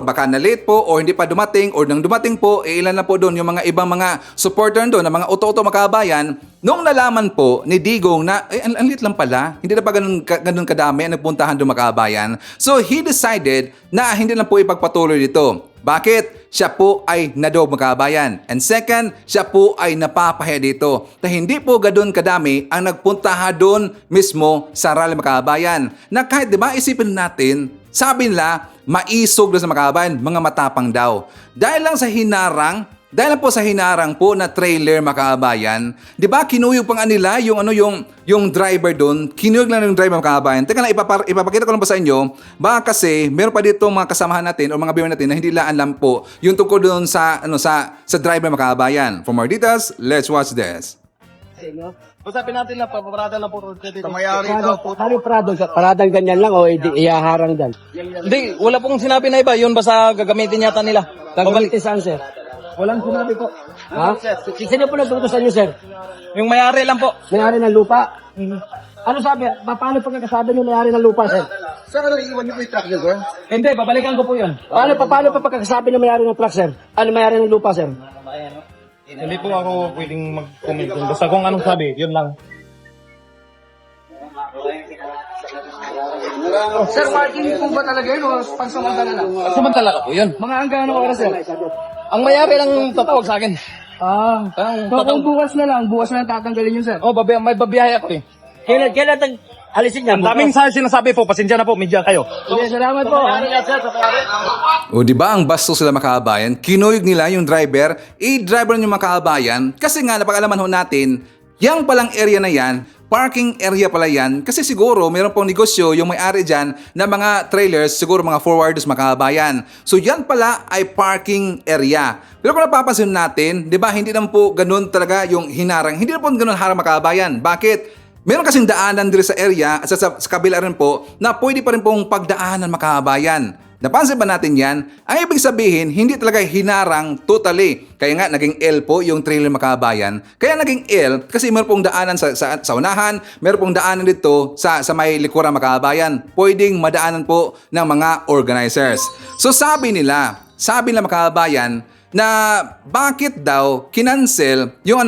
baka na-late po o hindi pa dumating or nang dumating po, ilan na po doon yung mga ibang mga supporter doon, na mga uto-uto Makaabayan, nung nalaman po ni Digong na ang lit lang pala, hindi na pa ganun kadami ang nagpuntahan doon Makaabayan. So he decided na hindi na po ipagpatuloy dito. Bakit? Siya po ay nadog Makaabayan. And second, siya po ay napapahiya dito. Na hindi po ganun kadami ang nagpuntahan doon mismo sa rally Makaabayan. Na kahit diba isipin natin, sabi nila, maisog doon sa Makaabayan, mga matapang daw. Dahil lang sa hinarang po na trailer Makaabayan, di ba kinuyog pa nga nila yung driver doon, kinuyog lang yung driver Makaabayan. Teka lang, ipapakita ko lang pa sa inyo, baka kasi meron pa dito mga kasamahan natin o mga viewer natin na hindi lang alam po yung tungkol doon sa driver Makaabayan. For more details, let's watch this. Usapin natin lang, paparada lang po dito. Kamayari daw po. Ano paradang ganyan lang o iyaharang dyan? Hindi, wala pong sinabi na iba. Yun basta gagamitin yata nila. Gagamitin saan, sir? Walang sinabi po. Ha? Sino po nagtutusan nyo, sir? Yung mayari lang po. Mayari ng lupa? Ano sabi? Paano pagkakasabi nyo mayari ng lupa, sir? Sir, ano iiwan niyo po yung truck niyo, sir? Hindi, babalikan ko po yun. Paano pa pagkakasabi nyo mayari ng truck, sir? Ano mayari ng lupa, sir? Hindi po ako pwedeng mag-comment dun. Basta kung anong sabi, yun lang. Sir, parking po ba talaga yun o pansamantala lang? Pansamantala ka po yun. Mga hanggang anong oras, sir? Ang mayari lang tatawag sa akin. So kung bukas na lang tatanggalin yun, sir? Oh, may babiyahe ako eh. alisin niya. Ang daming sinasabi po, pasensya na po, media kayo. Salamat po. O di ba ang bastos sila mga kababayan? Kinuyog nila yung driver, i-driver yung mga kababayan kasi nga napag-alaman ho natin, yang palang area na yan, parking area pala yan kasi siguro mayroon pong negosyo yung may-ari dyan na mga trailers, siguro mga forwarders mga kababayan. So yan pala ay parking area. Pero kung napapansin natin, di ba hindi naman po ganun talaga yung hinarang, hindi naman po ganun harang mga kababayan. Bakit? Meron kasing daanan dito sa area at sa kabila rin po na pwede pa rin pong pagdaanan mga kababayan. Napansin ba natin yan? Ang ibig sabihin, hindi talaga hinarang totally. Kaya nga, naging L po yung trailer mga kababayan. Kaya naging L kasi meron pong daanan sa unahan, meron pong daanan dito sa may likuran mga kababayan. Pwedeng madaanan po ng mga organizers. So sabi nila mga kababayan, na bakit daw kinancel yung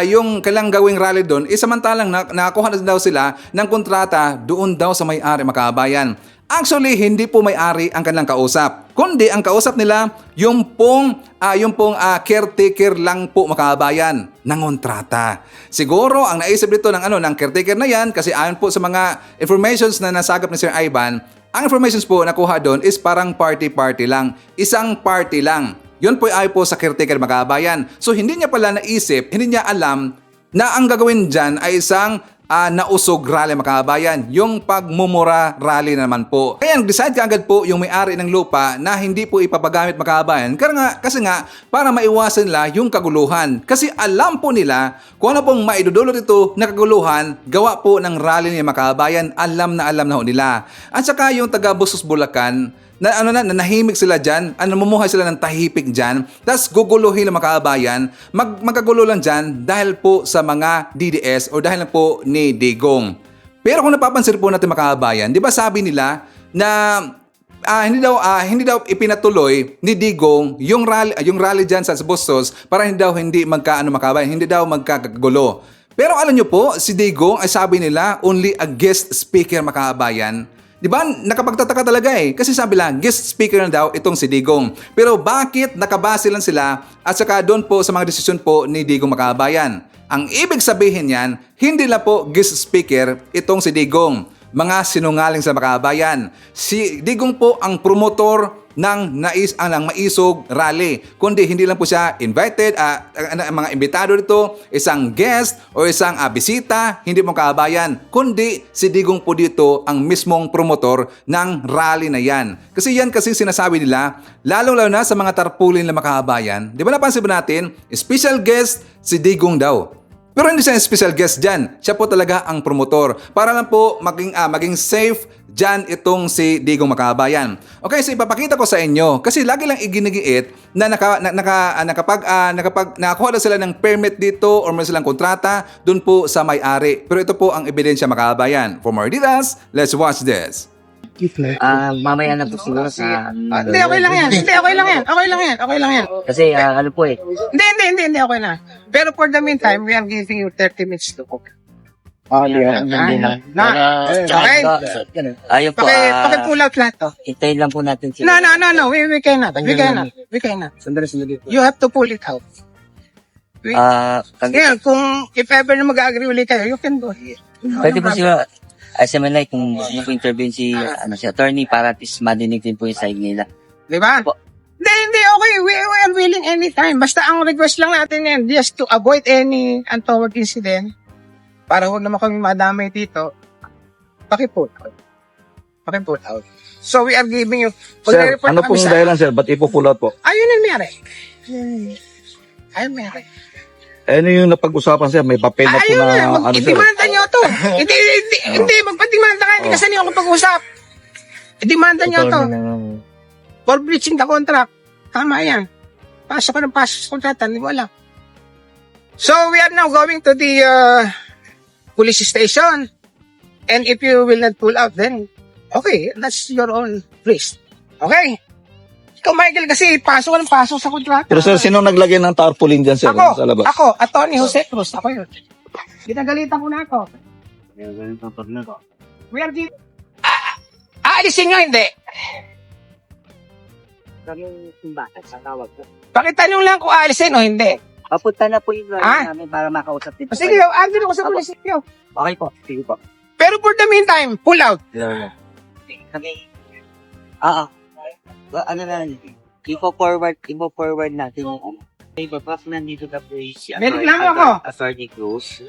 yung kailang gawing rally doon samantalang nakakuha na daw sila ng kontrata doon daw sa may-ari mga kababayan. Actually, hindi po may-ari ang kanilang kausap, kundi ang kausap nila yung pong caretaker lang po mga kababayan ng kontrata. Siguro ang naisip dito ng caretaker na yan kasi ayon po sa mga informations na nasagap ni Sir Ivan, ang informations po nakuha doon is parang party lang, isang party lang. Yun po ay po sa caretaker mga kababayan. So hindi niya pala naisip, hindi niya alam na ang gagawin dyan ay isang nausog rally mga kababayan. Yung pagmumura rally naman po. Kaya decide kaagad po yung may-ari ng lupa na hindi po ipapagamit mga kababayan. Kasi nga para maiwasan nila yung kaguluhan. Kasi alam po nila kung ano pong maidudulot ito na kaguluhan gawa po ng rally ni mga kababayan. Alam na ho nila. At saka yung taga Busos Bulacan, na nahimik sila dyan, namumuhay sila ng tahipik dyan, tapos guguluhin ng mga kababayan, magkagulo lang dyan dahil po sa mga DDS o dahil po ni Digong. Pero kung napapansin po natin mga kababayan, di ba sabi nila na hindi daw ipinatuloy ni Digong yung rally dyan sa Bustos para hindi magkagulo. Hindi daw magkakagulo. Pero alam nyo po, si Digong ay sabi nila only a guest speaker mga kababayan. Di ba? Nakapagtataka talaga kasi sabi lang, guest speaker na daw itong si Digong. Pero bakit nakabase lang sila at saka doon po sa mga desisyon po ni Digong mga kababayan? Ang ibig sabihin yan, hindi lang po guest speaker itong si Digong. Mga sinungaling sa mga kababayan. Si Digong po ang promotor ng maisog rally. Kundi hindi lang po siya invited, mga imbitado dito, isang guest o isang bisita, hindi po kababayan. Kundi si Digong po dito ang mismong promotor ng rally na yan. Kasi yan kasi sinasabi nila, lalong-lalo na sa mga tarpulin na makababayan. Di ba napansin ba natin, special guest si Digong daw. Pero hindi siya special guest dyan. Siya po talaga ang promotor. Para lang po maging safe dyan itong si Digong Makabayan. Okay, so ipapakita ko sa inyo. Kasi lagi lang iginigiit na nakakuha na sila ng permit dito or may silang kontrata dun po sa may-ari. Pero ito po ang ebidensya Makabayan. For more details, let's watch this. Mamaya na po siguro sa... Hindi, okay lang yan. Kasi ano po Hindi, okay na. Pero for the meantime, we are giving you 30 minutes to cook. Hindi na. Okay? Ayaw po. Paki-pull out lahat to. Hintayin lang po natin sila. No. We cannot. Sandali. You have to pull it out. Kung if ever na mag-agree ulit kayo, you can go here. Pwede po sila... SMNI kung intervene si attorney para at least madinig din po yung side nila. Di ba? Hindi, okay. We are willing anytime. Basta ang request lang natin yan, just to avoid any untoward incident, para huwag naman kami madamay dito, paki-pull out. So we are giving you... Sir, ano pong dahilan sir? Ba't ipo-pull out po? Ayun yung mayari. Ano yung napag-usapan sir? May papel na po na Idemanda nyo to. Hindi, magpa-demanda ka. Hindi kasi niyo ako pag-usap. Idemanda nyo to. For breaching the contract. Tama yan. Pasok sa kontrata. Hindi mo alam. So, we are now going to the police station. And if you will not pull out, then, okay, that's your own risk. Okay? Ikaw, Michael, kasi pasok sa kontrata. Pero sir, sino naglagay ng tarpaulin dyan sir? Sa labas? Ako, Atty. Jose Cruz. Ako yun. Ginagalitan ko na ako. We are giving... Aalisin nyo, hindi. Pakitanong lang kung aalisin o hindi. Papunta na po yung namin para makausap din. Sige, andun ako sa munisipyo. Okay po. Sige po. Pero for the meantime, pull out. Kami, ano na, ipo-forward natin yung ano. Pag nandito na po si May reklamo ako. Attorney Cruz,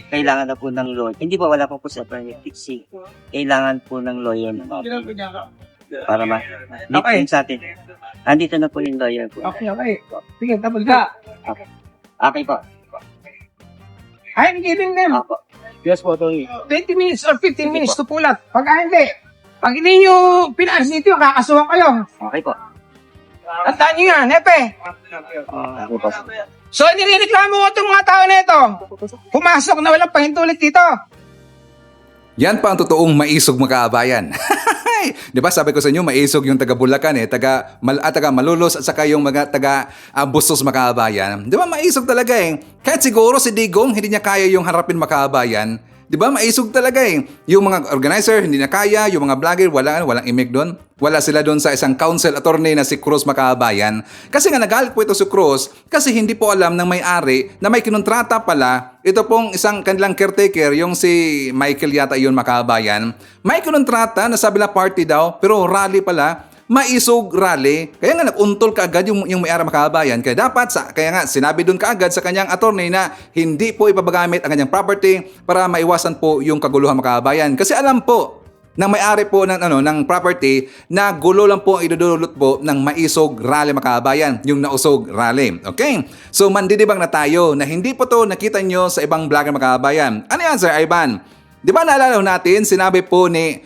kailangan na po ng lawyer. Hindi pa, wala pa po sa attorney fixing. Kailangan po ng lawyer na para Okay. sa atin. Andito na po yung lawyer po. Okay. Sige, tapos ka. Okay po. I'm giving them Yes po, Tony. 20 minutes or 15 minutes to pull out. Pag hindi nyo pinaayos dito, kakasuhan kayo. Okay po. Tandaan nyo yan, Hepe. Okay po. So, nireklamo ko itong mga tao na ito. Pumasok na walang pahintulit dito. Yan pa ang totoong maisog mga kaabayan. Di ba sabi ko sa inyo, maisog yung taga Bulacan taga Malolos at saka yung mga taga Bustos mga kaabayan. Di ba maisog talaga Kahit siguro si Digong hindi niya kaya yung harapin mga kaabayan. Di ba maisog talaga Yung mga organizer hindi na kaya, yung mga vlogger walang imik doon. Wala sila doon sa isang council attorney na si Cruz Makabayan. Kasi nga nagalit po ito si Cruz kasi hindi po alam ng may-ari na may kinontrata pala. Ito pong isang kanilang caretaker, yung si Michael yata yun Makabayan. May kinontrata na sabi na party daw pero rally pala. Maisog rally. Kaya nga nag-untol kaagad yung may-ari Makabayan. Kaya nga sinabi doon kaagad sa kanyang attorney na hindi po ipapagamit ang kanyang property para maiwasan po yung kaguluhan Makabayan. Kasi alam po ng may-ari po ng property na gulo lang po ang idudulot po ng maisog rally Makabayan, yung nausog rally. Okay? So mandidibang na tayo na hindi po to nakita nyo sa ibang vlogger Makabayan. Ano yan, Sir Ivan? Di ba naalala natin, sinabi po ni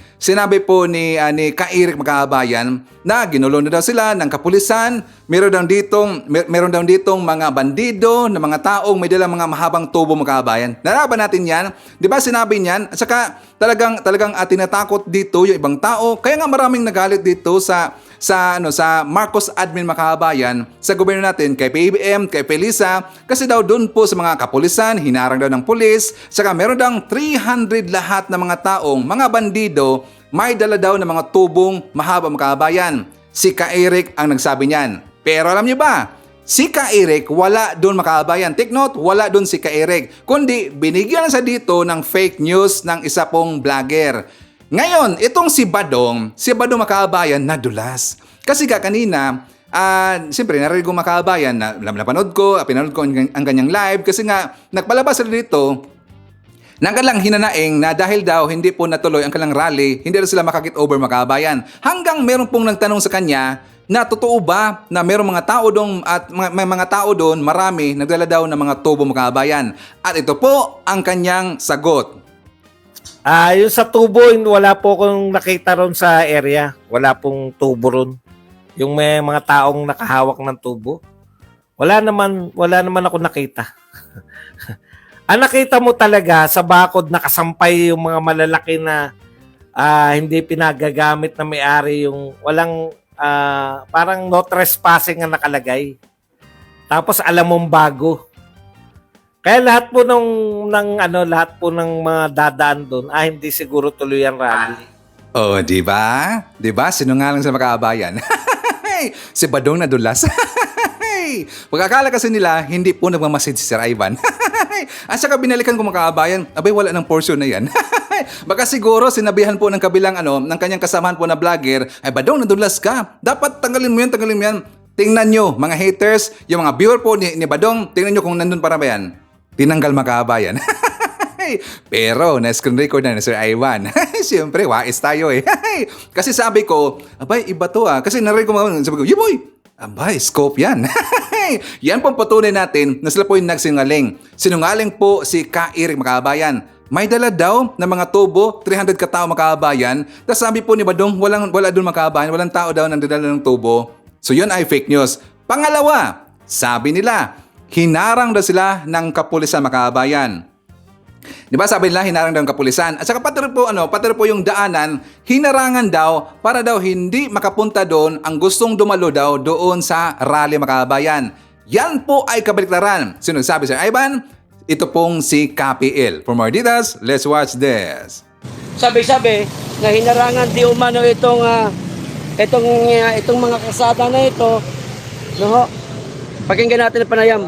Ka-Eric Makabayan na ginulo na daw sila ng kapulisan, meron daw ditong mga bandido na mga taong may dalang mga mahabang tubo Makabayan. Nalaban natin yan. Di ba sinabi niyan? At saka talagang tinatakot dito yung ibang tao. Kaya nga maraming nagalit dito sa Marcos admin Makabayan, sa gobyerno natin, kay PBBM, kay Felisa, kasi daw doon po sa mga kapulisan, hinarang daw ng pulis, saka meron daw 300 lahat ng mga taong, mga bandido, may dala daw ng mga tubong mahaba Makabayan. Si Ka-Eric ang nagsabi niyan. Pero alam niyo ba, si Ka-Eric wala doon Makabayan. Take note, wala doon si Ka-Eric. Kundi binigyan na sa dito ng fake news ng isa pong vlogger. Ngayon, itong si Badong Makabayan nadulas. Kasi kanina, siyempre narinig ko Makabayan na pinanood ko ang kanyang live kasi nga nagpalabas sila dito ng kanilang hinanaing na dahil daw hindi po natuloy ang kanilang rally, hindi daw sila makakit over Makabayan. Hanggang meron pong nagtanong sa kanya na totoo ba na merong mga tao doon at may mga tao doon, marami nagdala daw ng mga tubo Makabayan. At ito po ang kanyang sagot. Yung sa tubo, wala po akong nakita ron sa area. Wala pong tubo ron. Yung may mga taong nakahawak ng tubo. Wala naman ako nakita. Ang nakita mo talaga sa bakod nakasampay yung mga malalaki na hindi pinagagamit na may-ari, yung walang parang no trespassing ang nakalagay. Tapos alam mong bago. Kaya lahat po ng mga dadaan doon, hindi siguro tuloy ang rally. Oh, di ba? Di ba? Sinungaling sa Makabayan. Si Badong nadulas. Pagkakala kasi nila, hindi po nagmamasid si Sir Ivan. At saka binalikan ko Makabayan, abay wala ng portion na yan. Baka siguro sinabihan po ng kabilang ng kanyang kasamahan po na vlogger, ay Badong nadulas ka. Dapat tanggalin mo yan. Tingnan nyo, mga haters, yung mga viewer po ni Badong, tingnan nyo kung nandun para ba yan. Tinanggal Makabayan. Pero na-screen record na ni Sir Ivan. Siyempre, wais tayo Kasi sabi ko, abay, iba to Kasi narinig ko sabi ko, boy, abay, scope yan. Yan pong patunay natin na sila po yung nagsinungaling. Sinungaling po si Ka-Eric Makabayan. May dala daw na mga tubo, 300 katao Makabayan. Tapos sabi po ni Badong, wala doon Makabayan, walang tao daw nang dadala ng tubo. So yun ay fake news. Pangalawa, sabi nila, hinarang daw sila ng kapulisan Makabayan. Di ba sabi nila hinarang daw ng kapulisan? At saka pati po yung daanan, hinarangan daw para daw hindi makapunta doon ang gustong dumalo daw doon sa rally Makabayan. Yan po ay kabaliktaran. Sino nagsabi, Sir Ivan? Ito pong si KPL. For more details, let's watch this. Sabi-sabi na hinarangan di umano itong mga kasada na ito. No? Pakinggan natin ang panayam.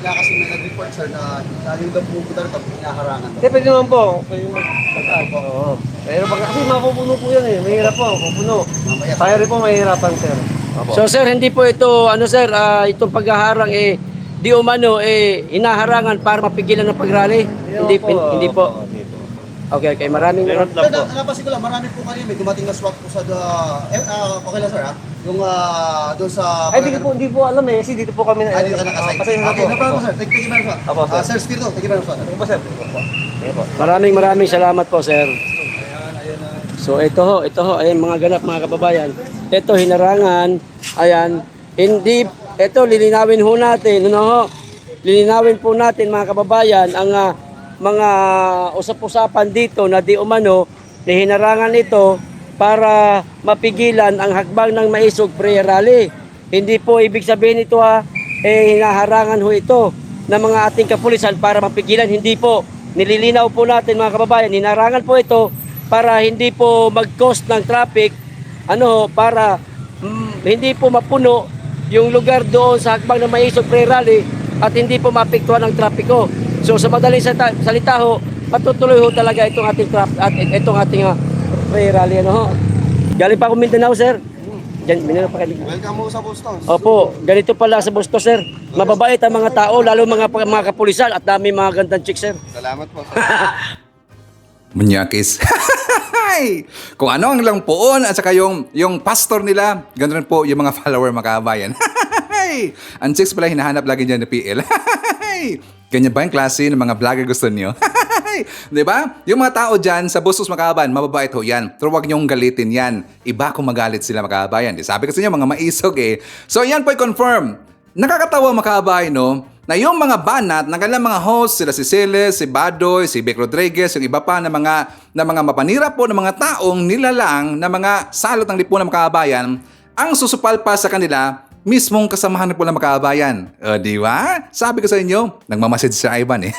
bigla kasi may nag-report sir na yung daw pumupunta rito, hinaharangan. Hindi, pwede naman po. Pwede Oo. Pero pag kasi mapupuno po yan eh. Mahirap po, mapupuno. Tayo rin po mahirapan, sir. So sir, hindi po ito, sir, itong paghaharang di umano hinaharangan para mapigilan ng pag-rally. Hindi po. Okay, maraming Napasin ko lang, marami po kanina may dumating na SWAT po sa okay lang sir ha? Yung doon sa... hindi po alam kasi dito po kami dito ka nakasay. Okay, no problem sir. Thank you very much. Apo, sir. Sir Spirito, thank you very much. Thank you sir. Maraming salamat po, sir. So ito ho, ayan mga ganap mga kababayan. Ito hinarangan, ayan, hindi, ito lilinawin ho natin, lilinawin po natin mga kababayan ang mga usap-usapan dito na di umano, na hinarangan ito para mapigilan ang hakbang ng Maisog Prayer Rally. Hindi po ibig sabihin ito hinaharangan ho ito ng mga ating kapulisan para mapigilan, hindi po. Nililinaw po natin mga kababayan, hinarangan po ito para hindi po mag-cause ng traffic, para hindi po mapuno yung lugar doon sa hakbang ng Maisog Prayer Rally at hindi po maapektuhan ng trapiko. So sa madaling salita ho, patutuloy ho talaga itong ating prayer rally Galing pa ako Mindanao, sir. Welcome mo sa Bustos. Opo, ganito pala sa Bustos, sir. Mababait ang mga tao, lalo mga kapulisan at dami mga gandang chicks, sir. Salamat po sir. Munyakis. Kung ano ang lang poon at saka yung pastor nila, ganoon po yung mga follower mga kabayan. Ang chicks pala hinahanap lagi dyan na PL. Ganyan ba yung klase ng mga vlogger gusto niyo? Di ba? Yung mga tao dyan sa Bustos Makabayan, mababait ho yan. Pero huwag niyong galitin yan. Iba kung magalit sila makabayan. Di sabi kasi niyo mga maisog So yan po i-confirm. Nakakatawa makabayan na yung mga banat ng kanilang mga host, sila si Celes, si Badoy, si Vic Rodriguez, yung iba pa na mga mapanira po ng mga taong nilalang na mga salot ng lipunan ng makabayan, ang susupal pa sa kanila mismong kasamahan po ng makabayan. Di ba? Sabi ko sa inyo, nagmamasid si Ivan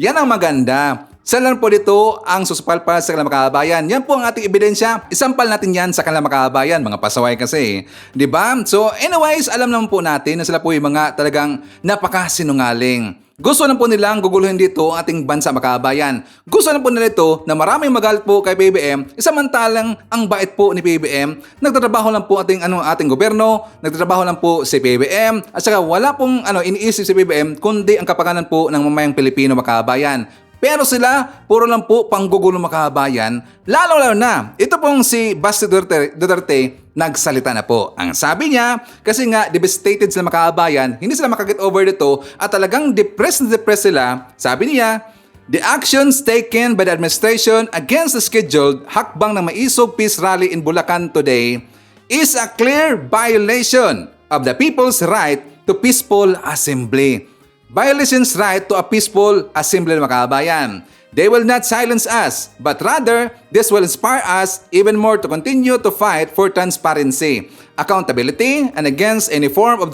Yan ang maganda. Salan po dito ang susupal pa sa kanilang makabayan. Yan po ang ating ebidensya. Isampal natin yan sa kanilang makabayan. Mga pasaway kasi. Di ba? So anyways, alam naman po natin na sila po yung mga talagang napakasinungaling. Gusto na po nilang guguluhin dito ang ating bansa makabayan. Gusto na po nila ito na maraming magalit po kay PBM, samantalang ang bait po ni PBM, nagtatrabaho lang po ating gobyerno, nagtatrabaho lang po si PBM, at saka wala pong iniisip si PBM kundi ang kapakanan po ng mamayang Pilipino makabayan. Pero sila, puro lang po panggugulo makabayan, lalo na. Ito pong si Basti Duterte nagsalita na po. Ang sabi niya, kasi nga devastated sila makabayan, hindi sila makaget over dito at talagang depressed sila. Sabi niya, the actions taken by the administration against the scheduled hakbang ng Maisog Peace Rally in Bulacan today is a clear violation of the people's right to peaceful assembly. Violations right to a peaceful assembly ng makabayan. They will not silence us, but rather, this will inspire us even more to continue to fight for transparency, accountability, and against any form of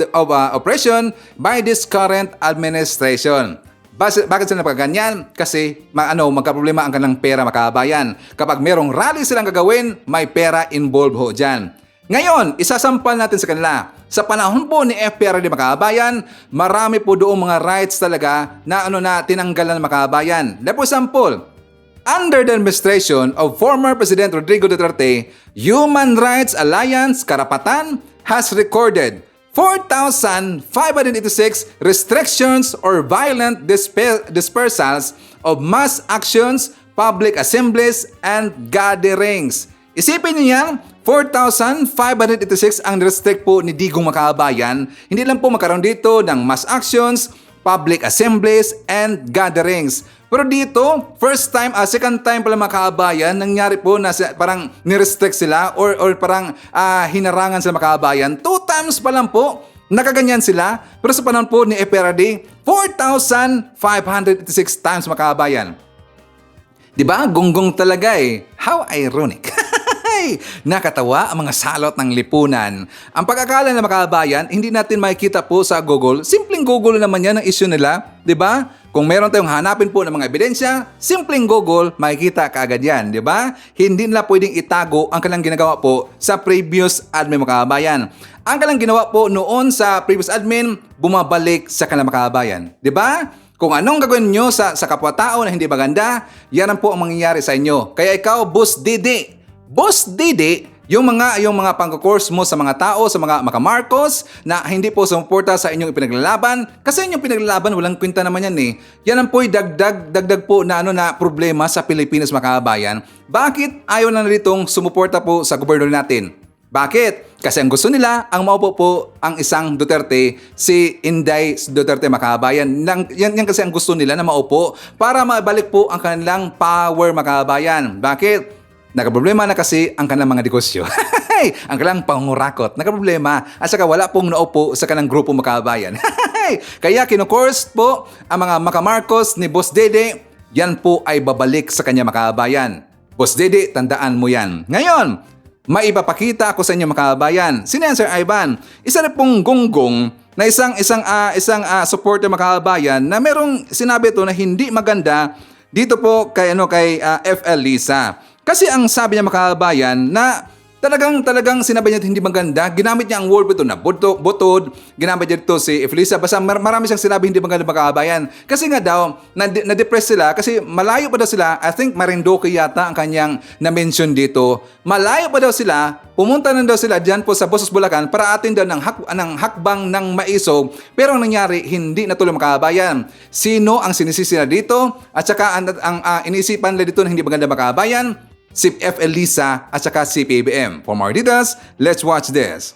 oppression by this current administration. Bakit sila napakaganyan? Kasi magkaproblema ang kanilang pera makabayan. Kapag merong rally silang gagawin, may pera involved ho dyan. Ngayon, isasampal natin sa kanila. Sa panahon po ni FPRD makabayan, marami po doong mga rights talaga na tinanggalan ng makabayan. For example, under the administration of former President Rodrigo Duterte, Human Rights Alliance Karapatan has recorded 4,586 restrictions or violent dispersals of mass actions, public assemblies, and gatherings. Isipin niyo yan, 4,586 ang restrict po ni Digong Makabayan. Hindi lang po magkaroon dito ng mass actions, public assemblies, and gatherings. Pero dito, second time pala Makabayan, nangyari po na parang nirestrict sila or parang hinarangan sila Makabayan. 2 times pa lang po, nakaganyan sila. Pero sa panahon po ni FPRD, 4,586 times Makabayan. Diba? Gonggong talaga How ironic. Nakatawa ang mga salot ng lipunan. Ang pagkakala ng makabayan, hindi natin makikita po sa Google. Simpleng Google naman yan ang issue nila. 'di ba? Kung meron tayong hanapin po ng mga ebidensya, simpleng Google, makikita kaagad yan, di ba? Hindi nila pwedeng itago ang kanilang ginagawa po sa previous admin, mga kababayan. Ang kanilang ginawa po noon sa previous admin, bumabalik sa kanilang mga kababayan, di ba? Kung anong gagawin nyo sa kapwa-tao na hindi maganda, yan ang po ang mangyayari sa inyo. Kaya ikaw, Boss Didi, yung mga pang-course mo sa mga tao, sa mga Marcos na hindi po sumuporta sa inyong ipinaglalaban, kasi inyong pinaglalaban, walang kwenta naman yan eh. Yan ang po'y dagdag po na problema sa Pilipinas, mga kababayan. Bakit ayaw na nalitong sumuporta po sa gobernador natin? Bakit? Kasi ang gusto nila, ang maupo po ang isang Duterte, si Inday Duterte, mga kababayan. Yan kasi ang gusto nila na maupo para mabalik po ang kanilang power, mga kababayan. Bakit? Nagkaproblema na kasi ang kanilang mga negosyo. Ang kanilang pangurakot. Nagkaproblema. At saka wala pong naupo sa kanilang grupo, mga kababayan. Kaya kinukurs po ang mga Marcos ni Boss Dede. Yan po ay babalik sa kanya, mga kababayan. Boss Dede, tandaan mo yan. Ngayon, maipapakita ako sa inyo, mga kababayan. Si Sir Ivan, isa na pong gonggong na isang supporter, mga kababayan, na merong sinabi ito na hindi maganda dito po kay FL Lisa. Kasi ang sabi niya, mga kababayan, na talagang sinabi niya hindi maganda. Ginamit niya ang word ito na butod. Ginamit niya ito si Felisa. Basta marami siyang sinabi hindi maganda, mga kababayan. Kasi nga daw, na-depress sila kasi malayo pa daw sila. I think Marinduque yata ang kanyang na-mention dito. Malayo pa daw sila. Pumunta na daw sila dyan po sa Boses, Bulacan para atin daw ng hakbang ng maisog. Pero ang nangyari, hindi natuloy, mga kababayan. Sino ang sinisisi na dito? At saka ang iniisipan nila dito na hindi maganda, mga kababayan? Si FL Lisa at saka si PBM. For more details, let's watch this.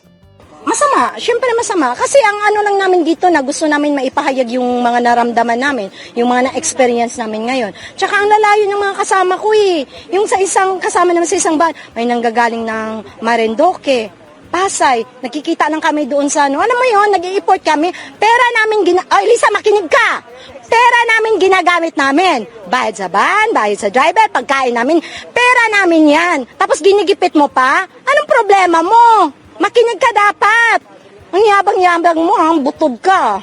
Masama, syempre masama. Kasi ang ano lang namin dito na gusto namin maipahayag yung mga naramdaman namin, yung mga na-experience namin ngayon. Tsaka ang lalayo ng mga kasama ko eh. Yung sa isang kasama naman sa isang van, may nanggagaling ng Marinduque, Pasay, nakikita lang kami doon sa ano. Alam mo yun, nag-i-import kami. Pera namin, ay Lisa, makinig ka! Pera namin ginagamit namin. Bayad sa van, bayad sa driver, pagkain namin. Pera namin yan. Tapos ginigipit mo pa? Anong problema mo? Makinig ka dapat. Ang yabang-yabang mo, ang butod ka.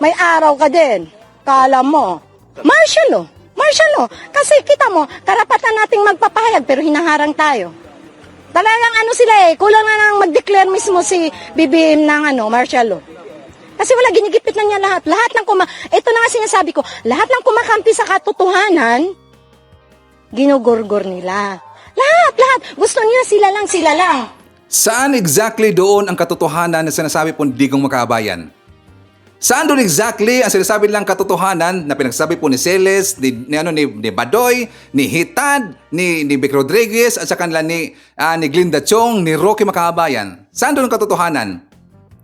May araw ka din. Kala mo. Martial law. Kasi kita mo, karapatan nating magpapahayag pero hinaharang tayo. Talagang ano sila eh, kulang na nang mag-declare mismo si BBM ng martial law. Kasi wala, ginigipit na niya lahat. Ito na nga sinasabi ko, lahat ng kumakampi sa katotohanan, ginugurgur nila. Lahat. Gusto niya sila lang. Saan exactly doon ang katotohanan na sinasabi po ni Digong, mga kababayan? Saan doon exactly ang sinasabi nilang katotohanan na pinagsabi po ni Celes, ni Badoy, ni Hitad, ni Vic Rodriguez, at saka ni Glinda Chong, ni Rocky, mga kababayan? Saan doon ang katotohanan?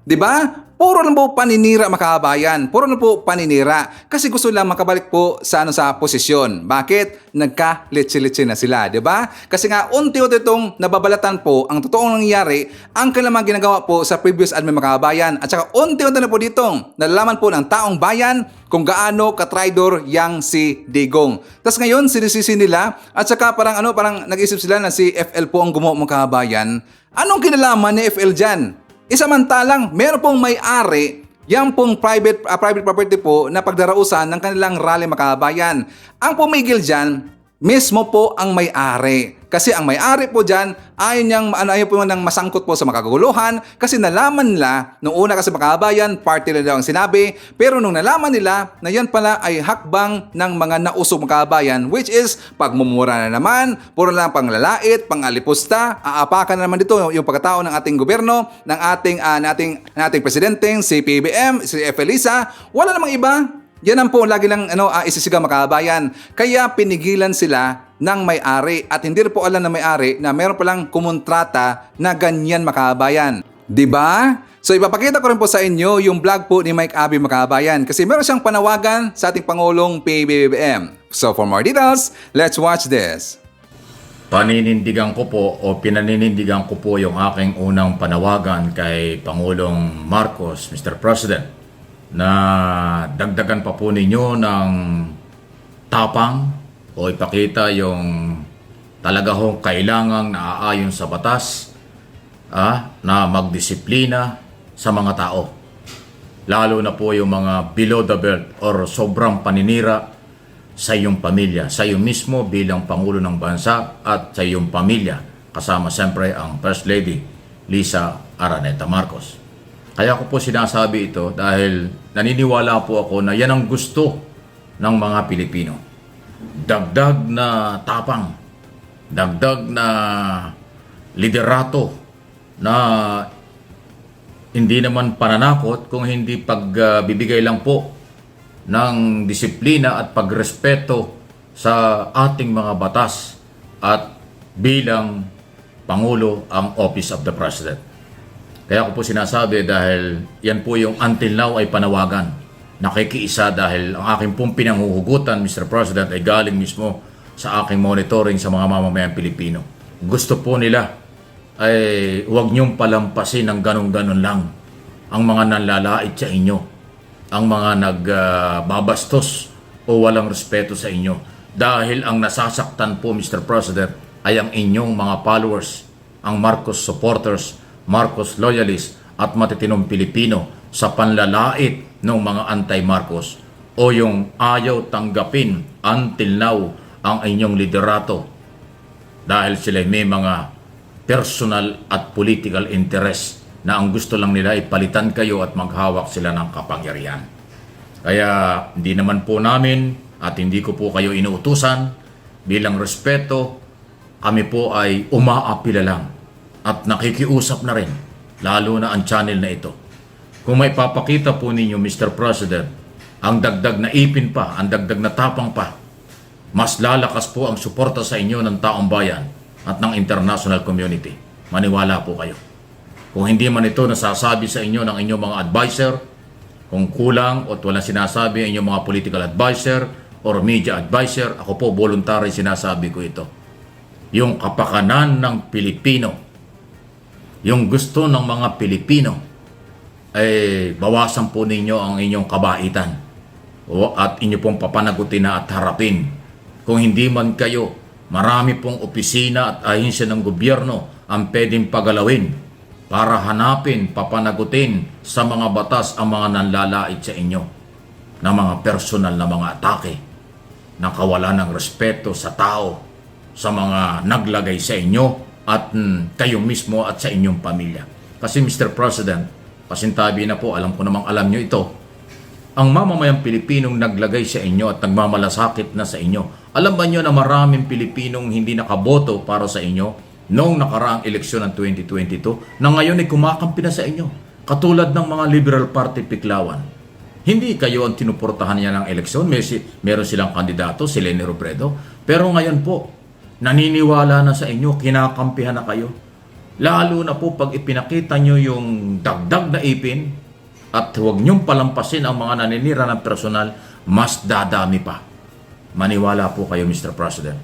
Diba? Puro na po paninira, mga kababayan. Puro na po paninira. Kasi gusto lang makabalik po sa posisyon. Bakit? Nagka-litsi-litsi na sila, diba? Kasi nga, unti-unti itong nababalatan po ang totoong nangyayari, ang kailangan ginagawa po sa previous admin, mga kababayan. At saka unti-unti na po ditong nalalaman po ng taong bayan kung gaano ka-traidor yang si Digong. Tapos ngayon, sinisisi nila at saka parang nag-isip sila na si FL po ang gumawa, mga kababayan. Anong kinalaman ni FL dyan? Isamantalang meron pong may-ari, yan pong private property po na pagdarausan ng kanilang rally, mga kababayan. Ang pumigil dyan, mismo po ang may-ari. Kasi ang may-ari po dyan, ayaw po nang masangkot po sa makaguluhan kasi nalaman nila, nung una kasi, mga kababayan, party na daw ang sinabi, pero nung nalaman nila na yan pala ay hakbang ng mga nausog, mga kababayan, which is pagmumura na naman, puro lang panglalait, pangalipusta, aapakan na naman dito yung pagkatao ng ating gobyerno, ng ating presidenteng si PBM, si FL Lisa, wala namang iba. Yan ang po lagi lang isisigaw, mga kababayan. Kaya pinigilan sila ng may-ari at hindi rin po alam ng may-ari na meron palang kumontrata na ganyan, mga kababayan. Diba? So ipapakita ko rin po sa inyo yung vlog po ni Mike Abby, mga kababayan, kasi meron siyang panawagan sa ating Pangulong PBBM. So for more details, let's watch this. Paninindigan ko po pinaninindigan ko po yung aking unang panawagan kay Pangulong Marcos, Mr. President, na dagdagan pa po ninyo ng tapang o ipakita yung talaga hong kailangang naaayon sa batas na magdisiplina sa mga tao. Lalo na po yung mga below the belt or sobrang paninira sa iyong pamilya, sa iyo mismo bilang Pangulo ng Bansa at sa iyong pamilya, kasama siyempre ang First Lady Lisa Araneta Marcos. Kaya ko po sinasabi ito dahil naniniwala po ako na yan ang gusto ng mga Pilipino. Dagdag na tapang, dagdag na liderato na hindi naman pananakot kung hindi pagbibigay lang po ng disiplina at pagrespeto sa ating mga batas at bilang Pangulo ang Office of the President. Kaya ko po sinasabi dahil yan po yung until now ay panawagan. Nakikiisa dahil ang aking pong pinanghuhugutan, Mr. President, ay galing mismo sa aking monitoring sa mga mamamayang Pilipino. Gusto po nila ay huwag niyong palampasin ng ganun-ganun lang ang mga nanlalait sa inyo, ang mga nagbabastos o walang respeto sa inyo. Dahil ang nasasaktan po, Mr. President, ay ang inyong mga followers, ang Marcos supporters, Marcos loyalists at matitinong Pilipino sa panlalait ng mga anti-Marcos o yung ayaw tanggapin until now ang inyong liderato dahil sila may mga personal at political interest na ang gusto lang nila ay palitan kayo at maghawak sila ng kapangyarihan. Kaya hindi naman po namin at hindi ko po kayo inuutusan bilang respeto, kami po ay umaapila lang at nakikiusap na rin, lalo na ang channel na ito. Kung may papakita po ninyo, Mr. President, ang dagdag na ipin pa, ang dagdag na tapang pa, mas lalakas po ang suporta sa inyo ng taong bayan at ng international community. Maniwala po kayo. Kung hindi man ito nasasabi sa inyo ng inyong mga advisor, kung kulang o walang sinasabi ang inyong mga political advisor or media advisor, ako po voluntary sinasabi ko ito. Yung kapakanan ng Pilipino, yung gusto ng mga Pilipino, ay bawasan po ninyo ang inyong kabaitan at inyo pong papanagutin na at harapin. Kung hindi man kayo, marami pong opisina at ahensya ng gobyerno ang pwedeng pagalawin para hanapin, papanagutin sa mga batas ang mga nanlalait sa inyo na mga personal na mga atake, na kawalan ng respeto sa tao, sa mga naglagay sa inyo at kayo mismo at sa inyong pamilya. Kasi Mr. President, pasintabi na po, alam ko namang alam nyo ito, ang mamamayang Pilipinong naglagay sa inyo at nagmamalasakit na sa inyo. Alam ba nyo na maraming Pilipinong hindi nakaboto para sa inyo noong nakaraang eleksyon ng 2022 na ngayon ay kumakampi na sa inyo? Katulad ng mga Liberal Party Piklawan. Hindi kayo ang tinuportahan niya ng eleksyon. Meron silang kandidato, si Leni Robredo. Pero ngayon po, naniniwala na sa inyo, kinakampihan na kayo. Lalo na po pag ipinakita nyo yung dagdag na ipin at huwag nyong palampasin ang mga naninira ng personal, mas dadami pa. Maniwala po kayo, Mr. President.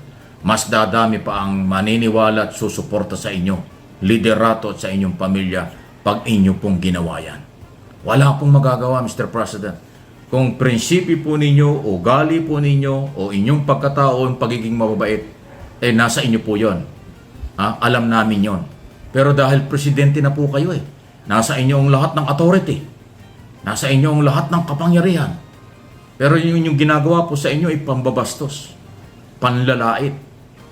Mas dadami pa ang maniniwala at susuporta sa inyo, liderato at sa inyong pamilya pag inyo pong ginawa yan. Wala pong magagawa, Mr. President. Kung prinsipyo po ninyo, ugali po ninyo, o inyong pagkatao o pagiging mababait, nasa inyo po yun. Alam namin yon. Pero dahil presidente na po kayo nasa inyo ang lahat ng authority. Nasa inyo ang lahat ng kapangyarihan. Pero yung ginagawa po sa inyo ay pambabastos. Panlalait.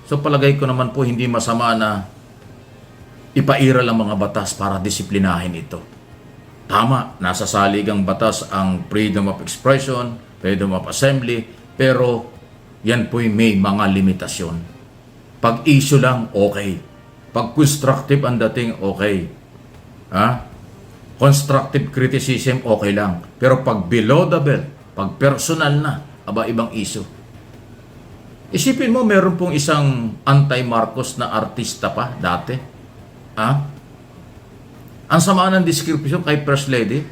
So palagay ko naman po hindi masama na ipairal ang mga batas para disiplinahin ito. Tama, nasa saligang batas ang freedom of expression, freedom of assembly, pero yan po'y may mga limitasyon. Pag issue lang, okay. Pag constructive ang dating, okay. Constructive criticism, okay lang. Pero pag below the belt, pag personal na, ibang issue. Isipin mo, meron pong isang anti-Marcos na artista pa dati. Ang sama ng description kay First Lady,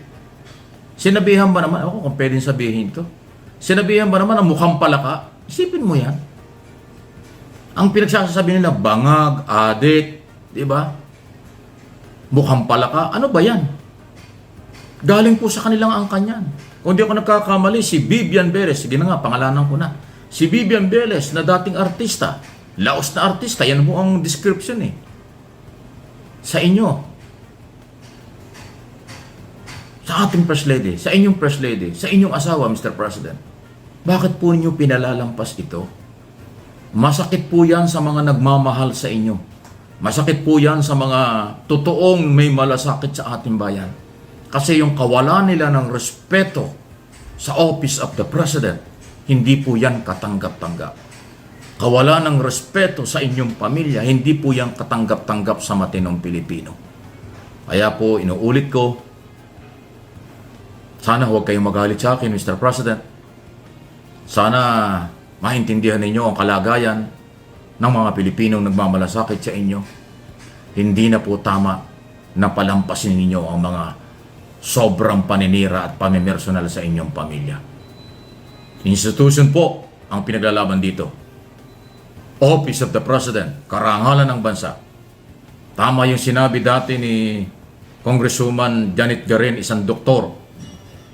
sinabihan ba naman, ako kung pwedeng sabihin to, sinabihan ba naman ang mukhang palaka? Isipin mo yan. Ang pinagsasabi nila, bangag, adik, di ba? Mukhang palaka, ano ba yan? Galing po sa kanilang angkan yan. Kung di ako nagkakamali, si Vivian Velez, sige na nga, pangalanan ko na. Si Vivian Velez na dating artista, laos na artista, yan po ang description Sa inyo. sa ating First Lady, sa inyong First Lady, sa inyong asawa, Mr. President. Bakit po ninyo pinalalampas ito? Masakit po yan sa mga nagmamahal sa inyo. Masakit po yan sa mga totoong may malasakit sa ating bayan. Kasi yung kawalan nila ng respeto sa Office of the President, hindi po yan katanggap-tanggap. Kawalan ng respeto sa inyong pamilya, hindi po yan katanggap-tanggap sa matinong Pilipino. Kaya po, inuulit ko, sana huwag kayong magalit sa akin, Mr. President. Sana maintindihan ninyo ang kalagayan ng mga Pilipinong nagmamalasakit sa inyo. Hindi na po tama na palampasin ninyo ang mga sobrang paninira at pamimersonal sa inyong pamilya. Institution po ang pinaglalaban dito. Office of the President, karangalan ng bansa. Tama yung sinabi dati ni Congresswoman Janet Garin, isang doktor,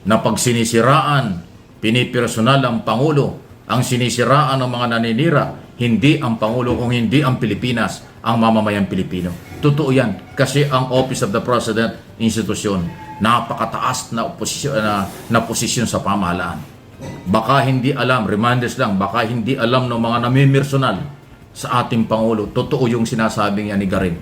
na pag sinisiraan, pinipersonal ang Pangulo, ang sinisiraan ng mga naninira, hindi ang Pangulo kung hindi ang Pilipinas, ang mamamayang Pilipino. Totoo yan, kasi ang Office of the President, institusyon, napakataas na posisyon sa pamahalaan. Baka hindi alam, reminders lang, baka hindi alam ng mga namimersonal sa ating Pangulo. Totoo yung sinasabi niya ni Garin,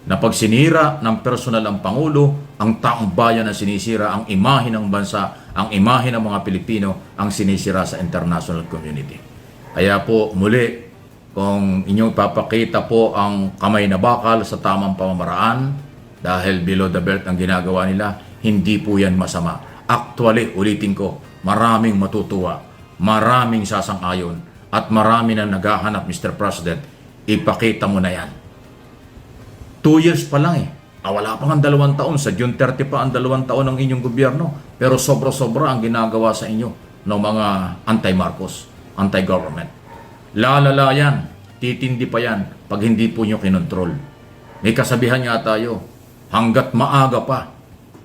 na pag sinira ng personal ang Pangulo, ang taong bayan na sinisira, ang imahe ng bansa, ang imahe ng mga Pilipino, ang sinisira sa international community. Kaya po, muli, kung inyong papakita po ang kamay na bakal sa tamang pamamaraan, dahil below the belt ang ginagawa nila, hindi po yan masama. Actually, ulitin ko, maraming matutuwa, maraming sasang-ayon, at marami na naghahanap, Mr. President, ipakita mo na yan. 2 years pa lang eh. Wala pa nga 2 taon. Sa June 30 pa ang 2 taon ng inyong gobyerno. Pero sobra-sobra ang ginagawa sa inyo ng mga anti-Marcos, anti-government. Lalala yan. Titindi pa yan pag hindi po nyo kinontrol. May kasabihan nga tayo, hanggat maaga pa,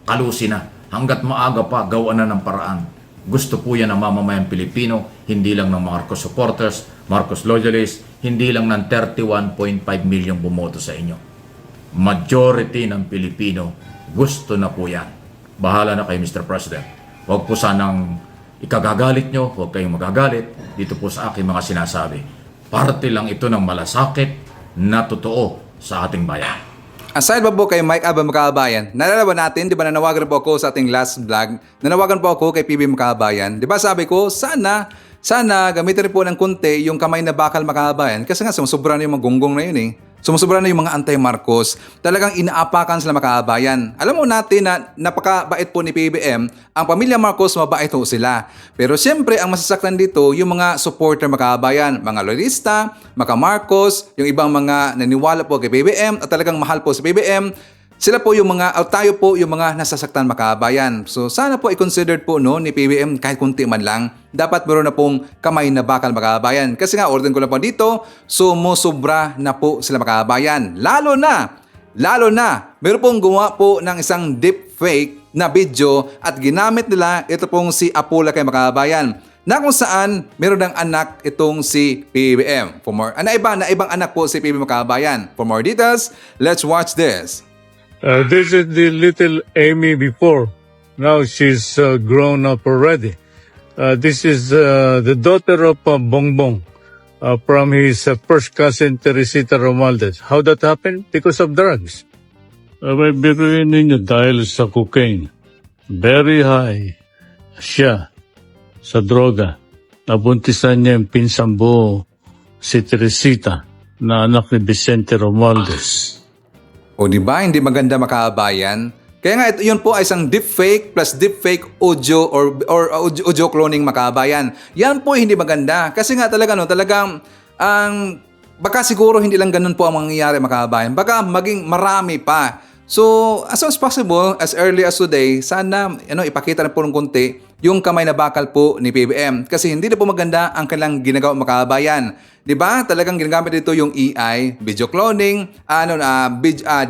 kalusin na. Hanggat maaga pa, gawa na ng paraan. Gusto po yan ng mamamayang Pilipino, hindi lang ng Marcos supporters, Marcos loyalists, hindi lang ng 31.5 milyong bumoto sa inyo. Majority ng Pilipino gusto na po yan. Bahala na kayo, Mr. President. Huwag po sanang ikagagalit nyo, huwag kayong magagalit dito po sa aking mga sinasabi. Parte lang ito ng malasakit na totoo sa ating bayan. Aside pa po kay Mike Abba Makabayan, nalalaman natin, di ba nanawagan po ako sa ating last vlog, nanawagan po ako kay PB Makabayan. Di ba sabi ko, sana gamitin rin po ng konti yung kamay na bakal Makabayan kasi nga sumusubra na yung mga gonggong na yun eh. Sumusubra na yung mga anti-Marcos. Talagang inaapakan sila Makabayan. Alam mo natin na napakabait po ni PBM. Ang pamilya Marcos, mabait po sila. Pero siyempre, ang masasaktan dito, yung mga supporter Makabayan. Mga loyalista, mga Marcos, yung ibang mga naniwala po kay PBM at talagang mahal po si PBM. Sila po yung mga, o tayo po yung mga nasasaktan Makabayan. So sana po i-considered po no, ni PBM kahit kunti man lang. Dapat meron na pong kamay na bakal Makabayan. Kasi nga, order ko lang po dito, sumusobra na po sila Makabayan. Lalo na, meron pong gumawa po ng isang deepfake na video at ginamit nila ito pong si Apula kay Makabayan. Na kung saan meron ng anak itong si PBM. For more, na ibang anak po si PBM Makabayan. For more details, let's watch this. This is the little Amy before. Now she's grown up already. This is the daughter of Bongbong from his first cousin Teresita Romualdez. How that happened? Because of drugs. May biruin ninyo dahil sa cocaine. Very high siya sa droga. Nabuntisan niya yung pinsang buo si Teresita na anak ni Vicente Romualdez. O di ba hindi maganda Makabayan? Kaya nga yun po ay isang deepfake plus deepfake audio or audio cloning Makabayan. Yan po hindi maganda kasi nga talagang baka siguro hindi lang ganun po ang mangyayari Makabayan. Baka maging marami pa. So as soon as possible, as early as today, sana ipakita na po ng konti yung kamay na bakal po ni PBM kasi hindi na po maganda ang kanilang ginagawa Makabayan. 'Di ba? Talagang ginagamit dito yung AI, video cloning,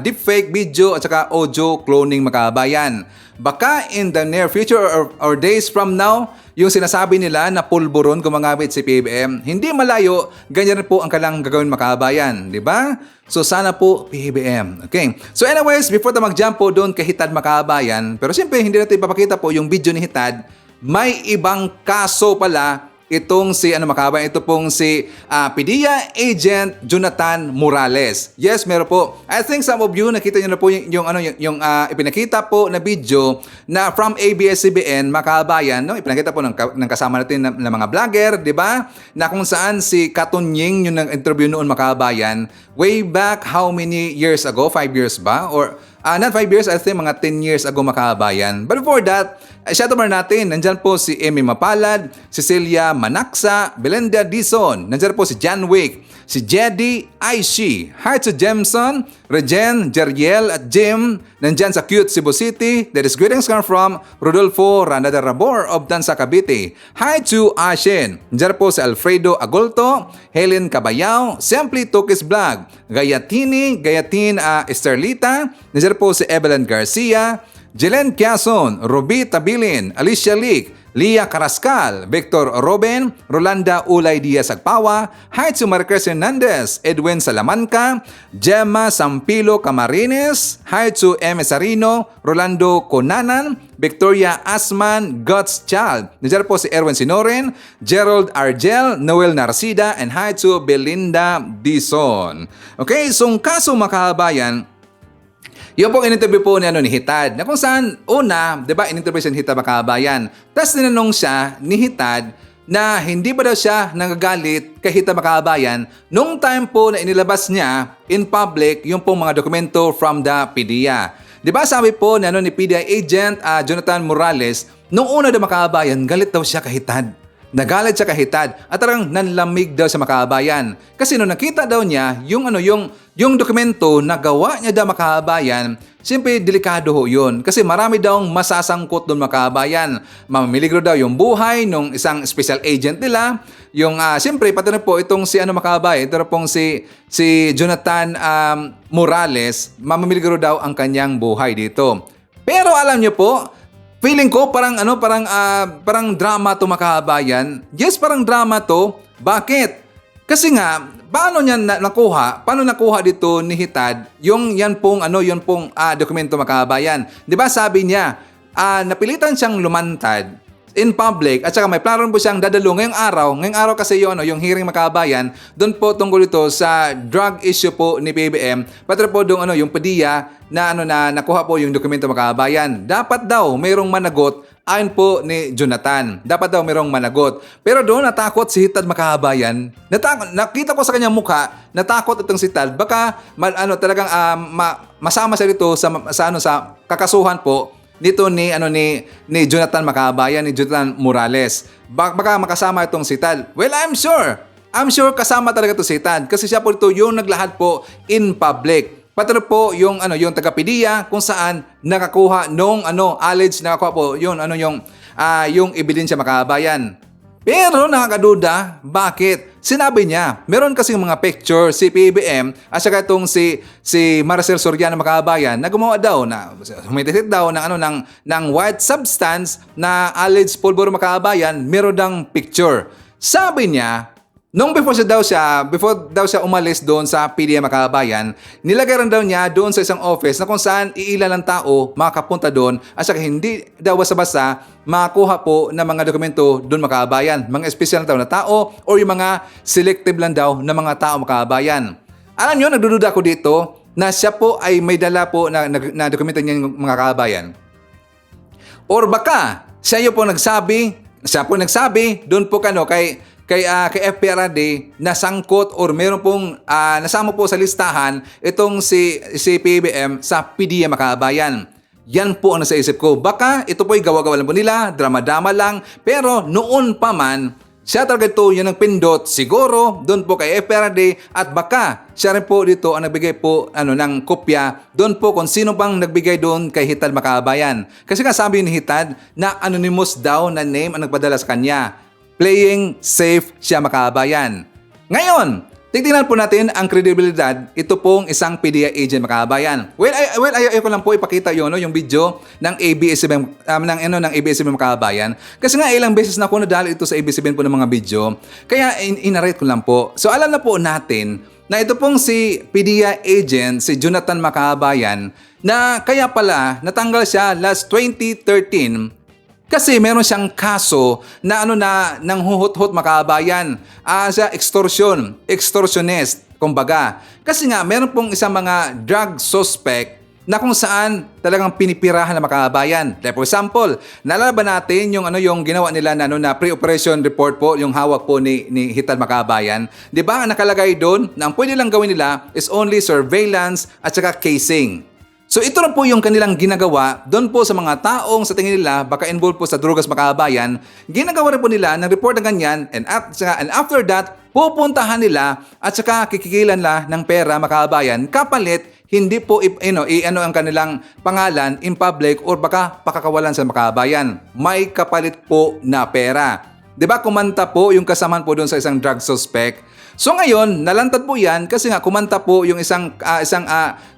deepfake video at saka audio cloning mga kababayan. Baka in the near future or days from now, yung sinasabi nila na pulburon gumagamit si PBBM, hindi malayo, ganyan rin po ang kailangang gagawin mga kababayan, 'di ba? So sana po PBBM. Okay. So anyways, before tayo mag-jump po doon kay Hitad mga kababayan, pero siyempre hindi natin ipapakita po yung video ni Hitad, may ibang kaso pala itong si ito pong si PDEA Agent Jonathan Morales. Yes, meron po. I think some of you nakita niyo na po yung ipinakita po na video na from ABS-CBN mga kababayan, no? Ipinakita po ng kasama natin na mga vlogger, 'di ba? Na kung saan si Katunying yung nag-interview noon mga kababayan way back how many years ago? 5 years ba? Or not 5 years, I think mga 10 years ago mga kababayan. But before that, shoutout natin, nandyan po si Emmy Mapalad, Cecilia Manaksa, Belinda Dizon, nandyan po si John Wick, si Jedi Aishi, hi to Jemson, Regen, Jeriel at Jim, nandyan sa Cute Cebu City. That is greetings come from Rodolfo Randada Rabor of Tansa Cavite. Hi to Ashen, nandyan po si Alfredo Agolto, Helen Cabayao, Simply Tukis Vlog, Gayatin Esterlita, nandyan po si Evelyn Garcia, Jelen Quezon, Ruby Tabilin, Alicia Leak, Lia Carascal, Victor Robin, Rolanda Ulay Diaz Agpawa, hi to Marquez Hernandez, Edwin Salamanca, Gemma Sampilo Camarines, hi to M. Sarino, Rolando Conanan, Victoria Asman, Guts Child, nandiyan po si Erwin Sinorin, Gerald Argel, Noel Narcida, and hi to Belinda Dizon. Okay, so kaso mga kababayan, yung pong in-interview po ni Hitad, na kung saan una, 'di ba, in-interview siya ni Hitad mga kababayan. Tapos tinanong siya ni Hitad na hindi ba daw siya nagagalit kay Hitad mga kababayan nung time po na inilabas niya in public yung pong mga dokumento from the PDEA. 'Di ba sabi po ni PDEA Agent Jonathan Morales, nung una daw mga kababayan, galit daw siya kay Hitad. Nagalit siya kay Hitad at talagang nanlamig daw sa mga kababayan. Kasi nung nakita daw niya yung dokumento na gawa niya daw mga kababayan, siyempre delikado ho yun. Kasi marami daw masasangkot doon mga kababayan. Mamiligro daw yung buhay ng isang special agent nila. Yung siyempre pati na po itong si mga kababayan, ito pong si Jonathan Morales, mamiligro daw ang kanyang buhay dito. Pero alam niyo po, feeling ko parang drama to mga kababayan. Yes, parang drama to. Bakit? Kasi nga, paano nakuha dito ni Hitad yung dokumento mga kababayan. 'Di ba sabi niya, napilitan siyang lumantad in public at saka may plano po siyang dadalo ngayong araw kasi yung hearing mga kababayan, doon po tungkol ito sa drug issue po ni PBBM, pati po doon yung PDEA na nakuha po yung dokumento mga kababayan. Dapat daw mayroong managot ayon po ni Jonathan. Dapat daw mayroong managot. Pero doon natakot si Hitad mga kababayan. Nakita ko sa kanyang mukha, natakot itong si Hitad. Baka talagang masama siya dito sa kakasuhan po dito ni Jonathan Makabayan, ni Jonathan Morales. Baka makasama itong si Tad. Well, I'm sure kasama talaga ito si Tad kasi siya po ito yung naglahad po in public. Pati po yung taga PDEA kung saan nakakuha nung alleged nakakuha po yung ebidensya Makabayan. Pero nakakaduda, bakit? Sinabi niya, meron kasing mga picture si PBBM at saka itong si Maricel Soriano Makabayan na gumawa daw na humititit daw ng white substance na alleged pulburo Makabayan, meron daw picture. Sabi niya, nung before daw siya umalis doon sa PDEA Makabayan, nilagay rin daw niya doon sa isang office na kung saan iilan ng tao makakapunta doon at saka hindi daw basta-basta makakuha po ng mga dokumento doon Makabayan. Mga espesyal na tao or yung mga selective lang daw na mga tao Makabayan. Alam nyo, nagdududa ko dito na siya po ay may dala po na dokumento niya mga kababayan. Or baka siya po nagsabi doon po kay FPRD na sangkot or meron pong nasama po sa listahan itong si PBBM sa PDEA Makabayan. Yan po ang nasa isip ko. Baka ito po'y gawa-gawa lang po nila, drama-drama lang, pero noon pa man, siya talaga ito yun ang pindot siguro doon po kay FPRD at baka siya rin po dito ang nagbigay po ng kopya doon po kung sino pang nagbigay doon kay Hitad Makabayan. Kasi nga sabi ni Hitad na anonymous daw na name ang nagpadala sa kanya. Playing safe siya Makabayan. Ngayon, titingnan po natin ang kredibilidad ito pong isang PDEA agent, mga kababayan. Ayaw ko lang po ipakita yun, no, yung video ng ABS-CBN, ng ABS-CBN, mga kababayan. Kasi nga ilang beses na ako nadali ito sa ABS-CBN po ng mga video. Kaya inarate ko lang po. So alam na po natin na ito pong si PDEA agent, si Jonathan, mga kababayan, na kaya pala natanggal siya last 2013 kasi meron siyang kaso na nang huhut-hut, mga kababayan. Siya extortionist, kumbaga. Kasi nga meron pong isang mga drug suspect na kung saan talagang pinipirahan ng mga kababayan. Like for example, naalala ba natin yung ginawa nila na pre-operation report po, yung hawak po ni Hital, mga kababayan? 'Di ba? Nakalagay doon na ang pwede lang gawin nila is only surveillance at saka casing. So ito na po yung kanilang ginagawa doon po sa mga taong sa tingin nila baka involved po sa drugas, mga kababayan. Ginagawa rin po nila ng report na ganyan, and after that, pupuntahan nila at saka kikikilan nila ng pera, mga kababayan, kapalit hindi po ang kanilang pangalan in public or baka pakakawalan sa mga kababayan. May kapalit po na pera. 'Di ba kumanta po yung kasamaan po doon sa isang drug suspect? So ngayon, nalantad po yan kasi nga kumanta po yung isang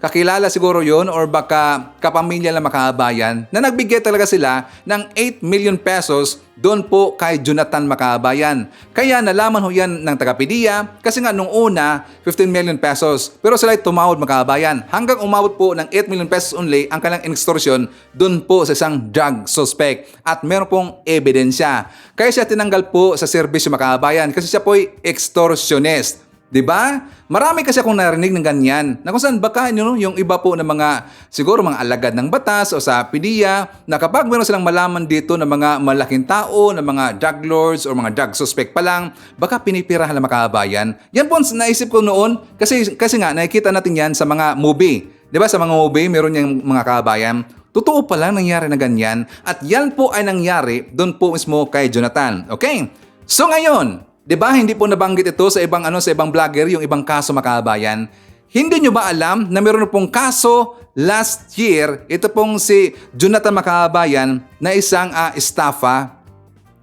kakilala siguro yon or baka kapamilya ng mga kababayan na nagbigay talaga sila ng 8 million pesos doon po kay Jonathan, mga kababayan. Kaya nalaman ho yan ng taga-PDEA kasi nga nung una 15 million pesos pero sila ay tumawad, mga kababayan, hanggang umabot po ng 8 million pesos only ang kanilang extortion doon po sa isang drug suspect at meron pong ebidensya. Kaya siya tinanggal po sa serbisyo, mga kababayan, kasi siya po ay extortionist. Diba? Marami kasi akong narinig ng ganyan na kung saan baka yung iba po ng mga siguro mga alagad ng batas o sa PDEA na kapag meron silang malaman dito ng mga malaking tao, ng mga drug lords o mga drug suspect pa lang, baka pinipirahan ng mga kababayan. Yan po naisip ko noon kasi nga nakikita natin yan sa mga movie. Diba? Sa mga movie meron yung mga kababayan. Totoo pa lang nangyari na ganyan at yan po ay nangyari doon po mismo kay Jonathan. Okay? So ngayon, 'di ba hindi po nabanggit ito sa ibang vlogger yung ibang kaso, mga kababayan? Hindi nyo ba alam na meron pong kaso last year, ito pong si Jonathan, mga kababayan, na isang estafa?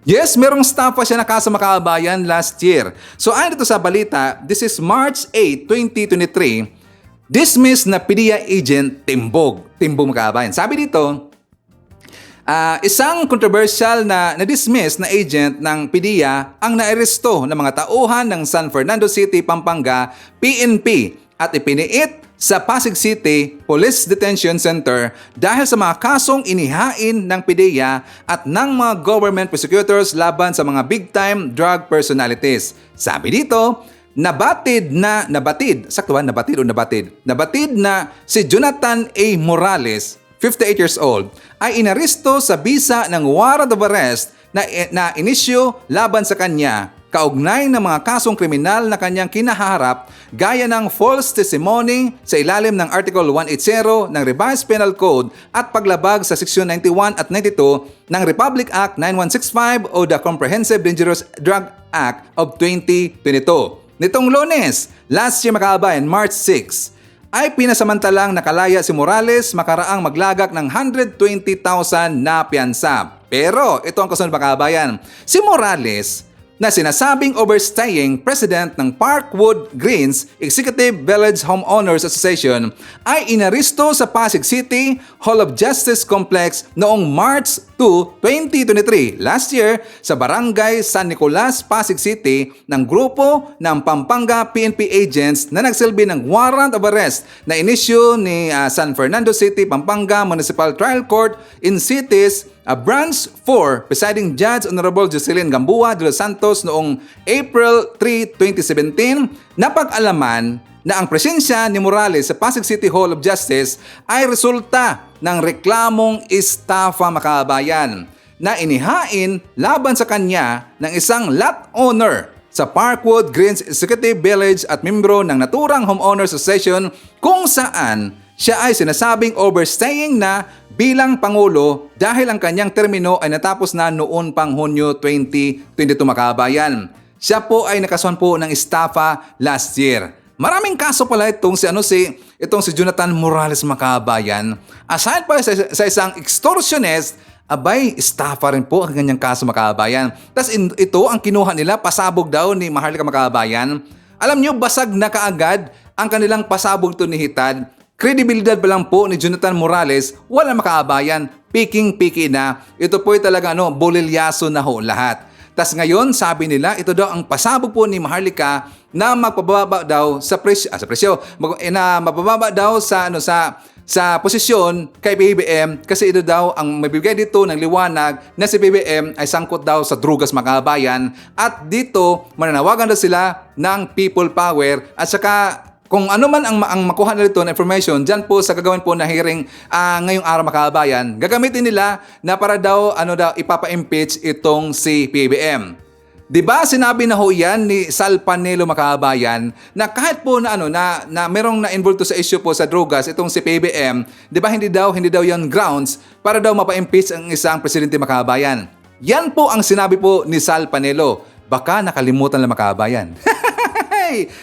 Yes, merong estafa siya na kaso, mga kababayan, last year. So ayon dito sa balita, this is March 8, 2023, dismissed na PDEA agent Timbog, mga kababayan. Sabi dito, isang controversial na dismiss na agent ng PDEA ang naaresto ng mga tauhan ng San Fernando City, Pampanga, PNP at ipiniit sa Pasig City Police Detention Center dahil sa mga kasong inihain ng PDEA at ng mga government prosecutors laban sa mga big-time drug personalities. Sabi dito, nabatid na si Jonathan A. Morales, 58 years old, ay inaresto sa bisa ng warrant of arrest na inisyu laban sa kanya kaugnay ng mga kasong kriminal na kanyang kinaharap gaya ng false testimony sa ilalim ng Article 180 ng Revised Penal Code at paglabag sa Section 91 at 92 ng Republic Act 9165 o the Comprehensive Dangerous Drug Act of 2022. Nitong Lunes, last year, mga kababayan, March 6, ay pinasamantalang nakalaya si Morales makaraang maglagak ng 120,000 na piyansa. Pero ito ang kasunod, mga kababayan. Si Morales, na sinasabing overstaying president ng Parkwood Greens Executive Village Homeowners Association, ay inaristo sa Pasig City Hall of Justice Complex noong March 2, 2023, last year, sa Barangay San Nicolas, Pasig City ng grupo ng Pampanga PNP agents na nagsilbi ng warrant of arrest na inisyu ni San Fernando City, Pampanga Municipal Trial Court in Cities Branch 4, presiding Judge Honorable Jocelyn Gamboa de los Santos noong April 3, 2017, napag-alaman na ang presensya ni Morales sa Pasig City Hall of Justice ay resulta ng reklamong estafa, mga kababayan, na inihain laban sa kanya ng isang lot owner sa Parkwood Greens Executive Village at membro ng naturang Homeowners Association kung saan siya ay sinasabing overstaying na bilang Pangulo dahil ang kanyang termino ay natapos na noon pang Hunyo 2022, mga kababayan. Siya po ay nakasuhan po ng estafa last year. Maraming kaso pala itong si Jonathan Morales, mga kababayan. Aside pa sa isang extortionist, abay, estafa rin po ang kanyang kaso mga kababayan. Tapos ito ang kinuha nila, pasabog daw ni Maharlika mga kababayan. Alam nyo, basag na kaagad ang kanilang pasabog to ni Hitad. Kredibilidad pa lang po ni Jonathan Morales, wala mga kababayan, piking-piki na. Ito po ay talaga bolilyaso na ho lahat. Tas ngayon, sabi nila, ito daw ang pasabog po ni Maharlika na magpababa daw sa presyo, na mabababa daw sa posisyon kay PBBM kasi ito daw ang mabibigay dito ng liwanag na si PBBM ay sangkot daw sa drugas mga kababayan at dito mananawagan daw sila ng people power at saka kung ano man ang makuha na dito na information dyan po sa gagawin po na hearing ngayong araw mga kababayan, gagamitin nila na para daw ipapa-impeach itong si PBBM. Diba sinabi na ho yan ni Sal Panelo mga kababayan na kahit po na merong na-involved to sa issue po sa drogas itong si PBBM, diba hindi daw yan grounds para daw mapa-impeach ang isang presidente mga kababayan. Yan po ang sinabi po ni Sal Panelo. Baka nakalimutan lang mga kababayan.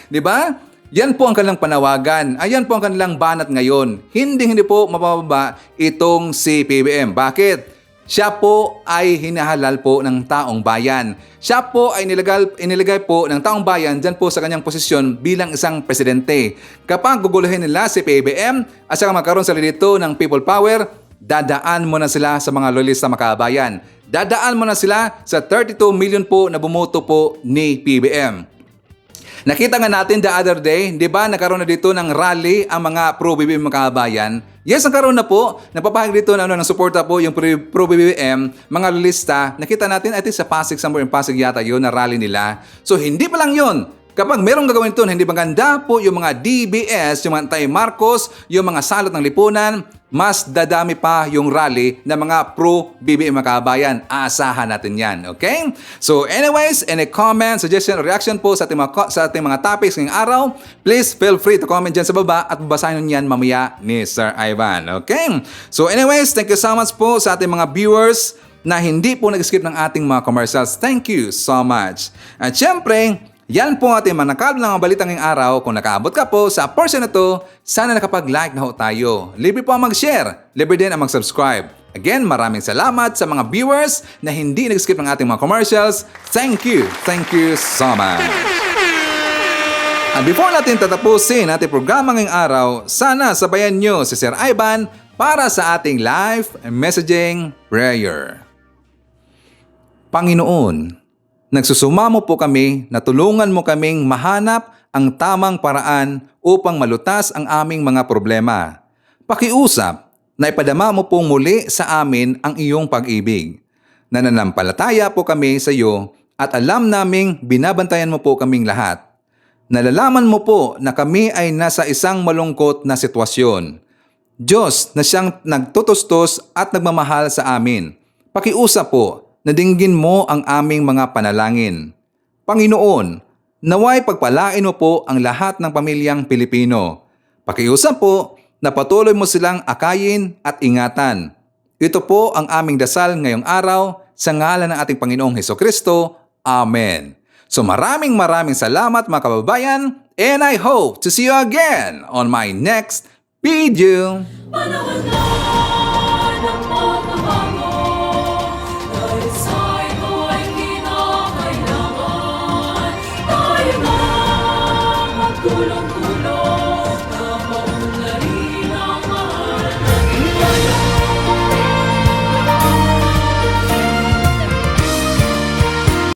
Diba? Yan po ang kanilang panawagan. Ayan po ang kanilang banat ngayon. Hindi po mapababa itong si PBBM. Bakit? Siya po ay hinahalal po ng taong bayan. Siya po ay inilagay po ng taong bayan dyan po sa kanyang posisyon bilang isang presidente. Kapag guguluhin nila si PBBM at saka magkaroon sila dito ng people power, dadaan mo na sila sa mga loyalista mga kabayan. Dadaan mo na sila sa 32 million po na bumoto po ni PBBM. Nakita nga natin the other day, di ba, nagkaroon na dito ng rally ang mga pro-BBM mga kababayan. Yes, nagkaroon na po. Napapahag dito na ng suporta po yung pro-BBM, mga lista. Nakita natin, I think sa Pasig, somewhere in Pasig yata yun, na rally nila. So, hindi pa lang yun. Kapag merong gagawin ito na hindi maganda po yung mga DBS, yung mga anti-Marcos, yung mga salot ng lipunan, mas dadami pa yung rally ng mga pro-BBM mga kabayan. Asahan natin yan, okay? So anyways, any comment, suggestion, or reaction po sa ating mga topics ngayong araw, please feel free to comment dyan sa baba at babasahin nyo yan mamaya ni Sir Ivan, okay? So anyways, thank you so much po sa ating mga viewers na hindi po nag-skip ng ating mga commercials. Thank you so much. At syempre, yan po ating manakal ng mga balitang ngayong araw. Kung nakaabot ka po sa portion na to, sana nakapag-like na ho tayo. Libre po ang mag-share. Libre din ang mag-subscribe. Again, maraming salamat sa mga viewers na hindi nag-skip ng ating mga commercials. Thank you. Thank you so much. At before natin tatapusin ating programa ngayong araw, sana sabayan nyo si Sir Ivan para sa ating live messaging prayer. Panginoon, nagsusumamo po kami na tulungan mo kaming mahanap ang tamang paraan upang malutas ang aming mga problema. Pakiusap na ipadama mo pong muli sa amin ang iyong pag-ibig. Nananampalataya po kami sa iyo at alam naming binabantayan mo po kaming lahat. Nalalaman mo po na kami ay nasa isang malungkot na sitwasyon. Diyos na siyang nagtutustos at nagmamahal sa amin. Pakiusap po na dinggin mo ang aming mga panalangin. Panginoon, naway pagpalain mo po ang lahat ng pamilyang Pilipino. Pakiusap po na patuloy mo silang akayin at ingatan. Ito po ang aming dasal ngayong araw sa ngalan ng ating Panginoong Hesukristo. Amen. So maraming salamat mga kababayan and I hope to see you again on my next video.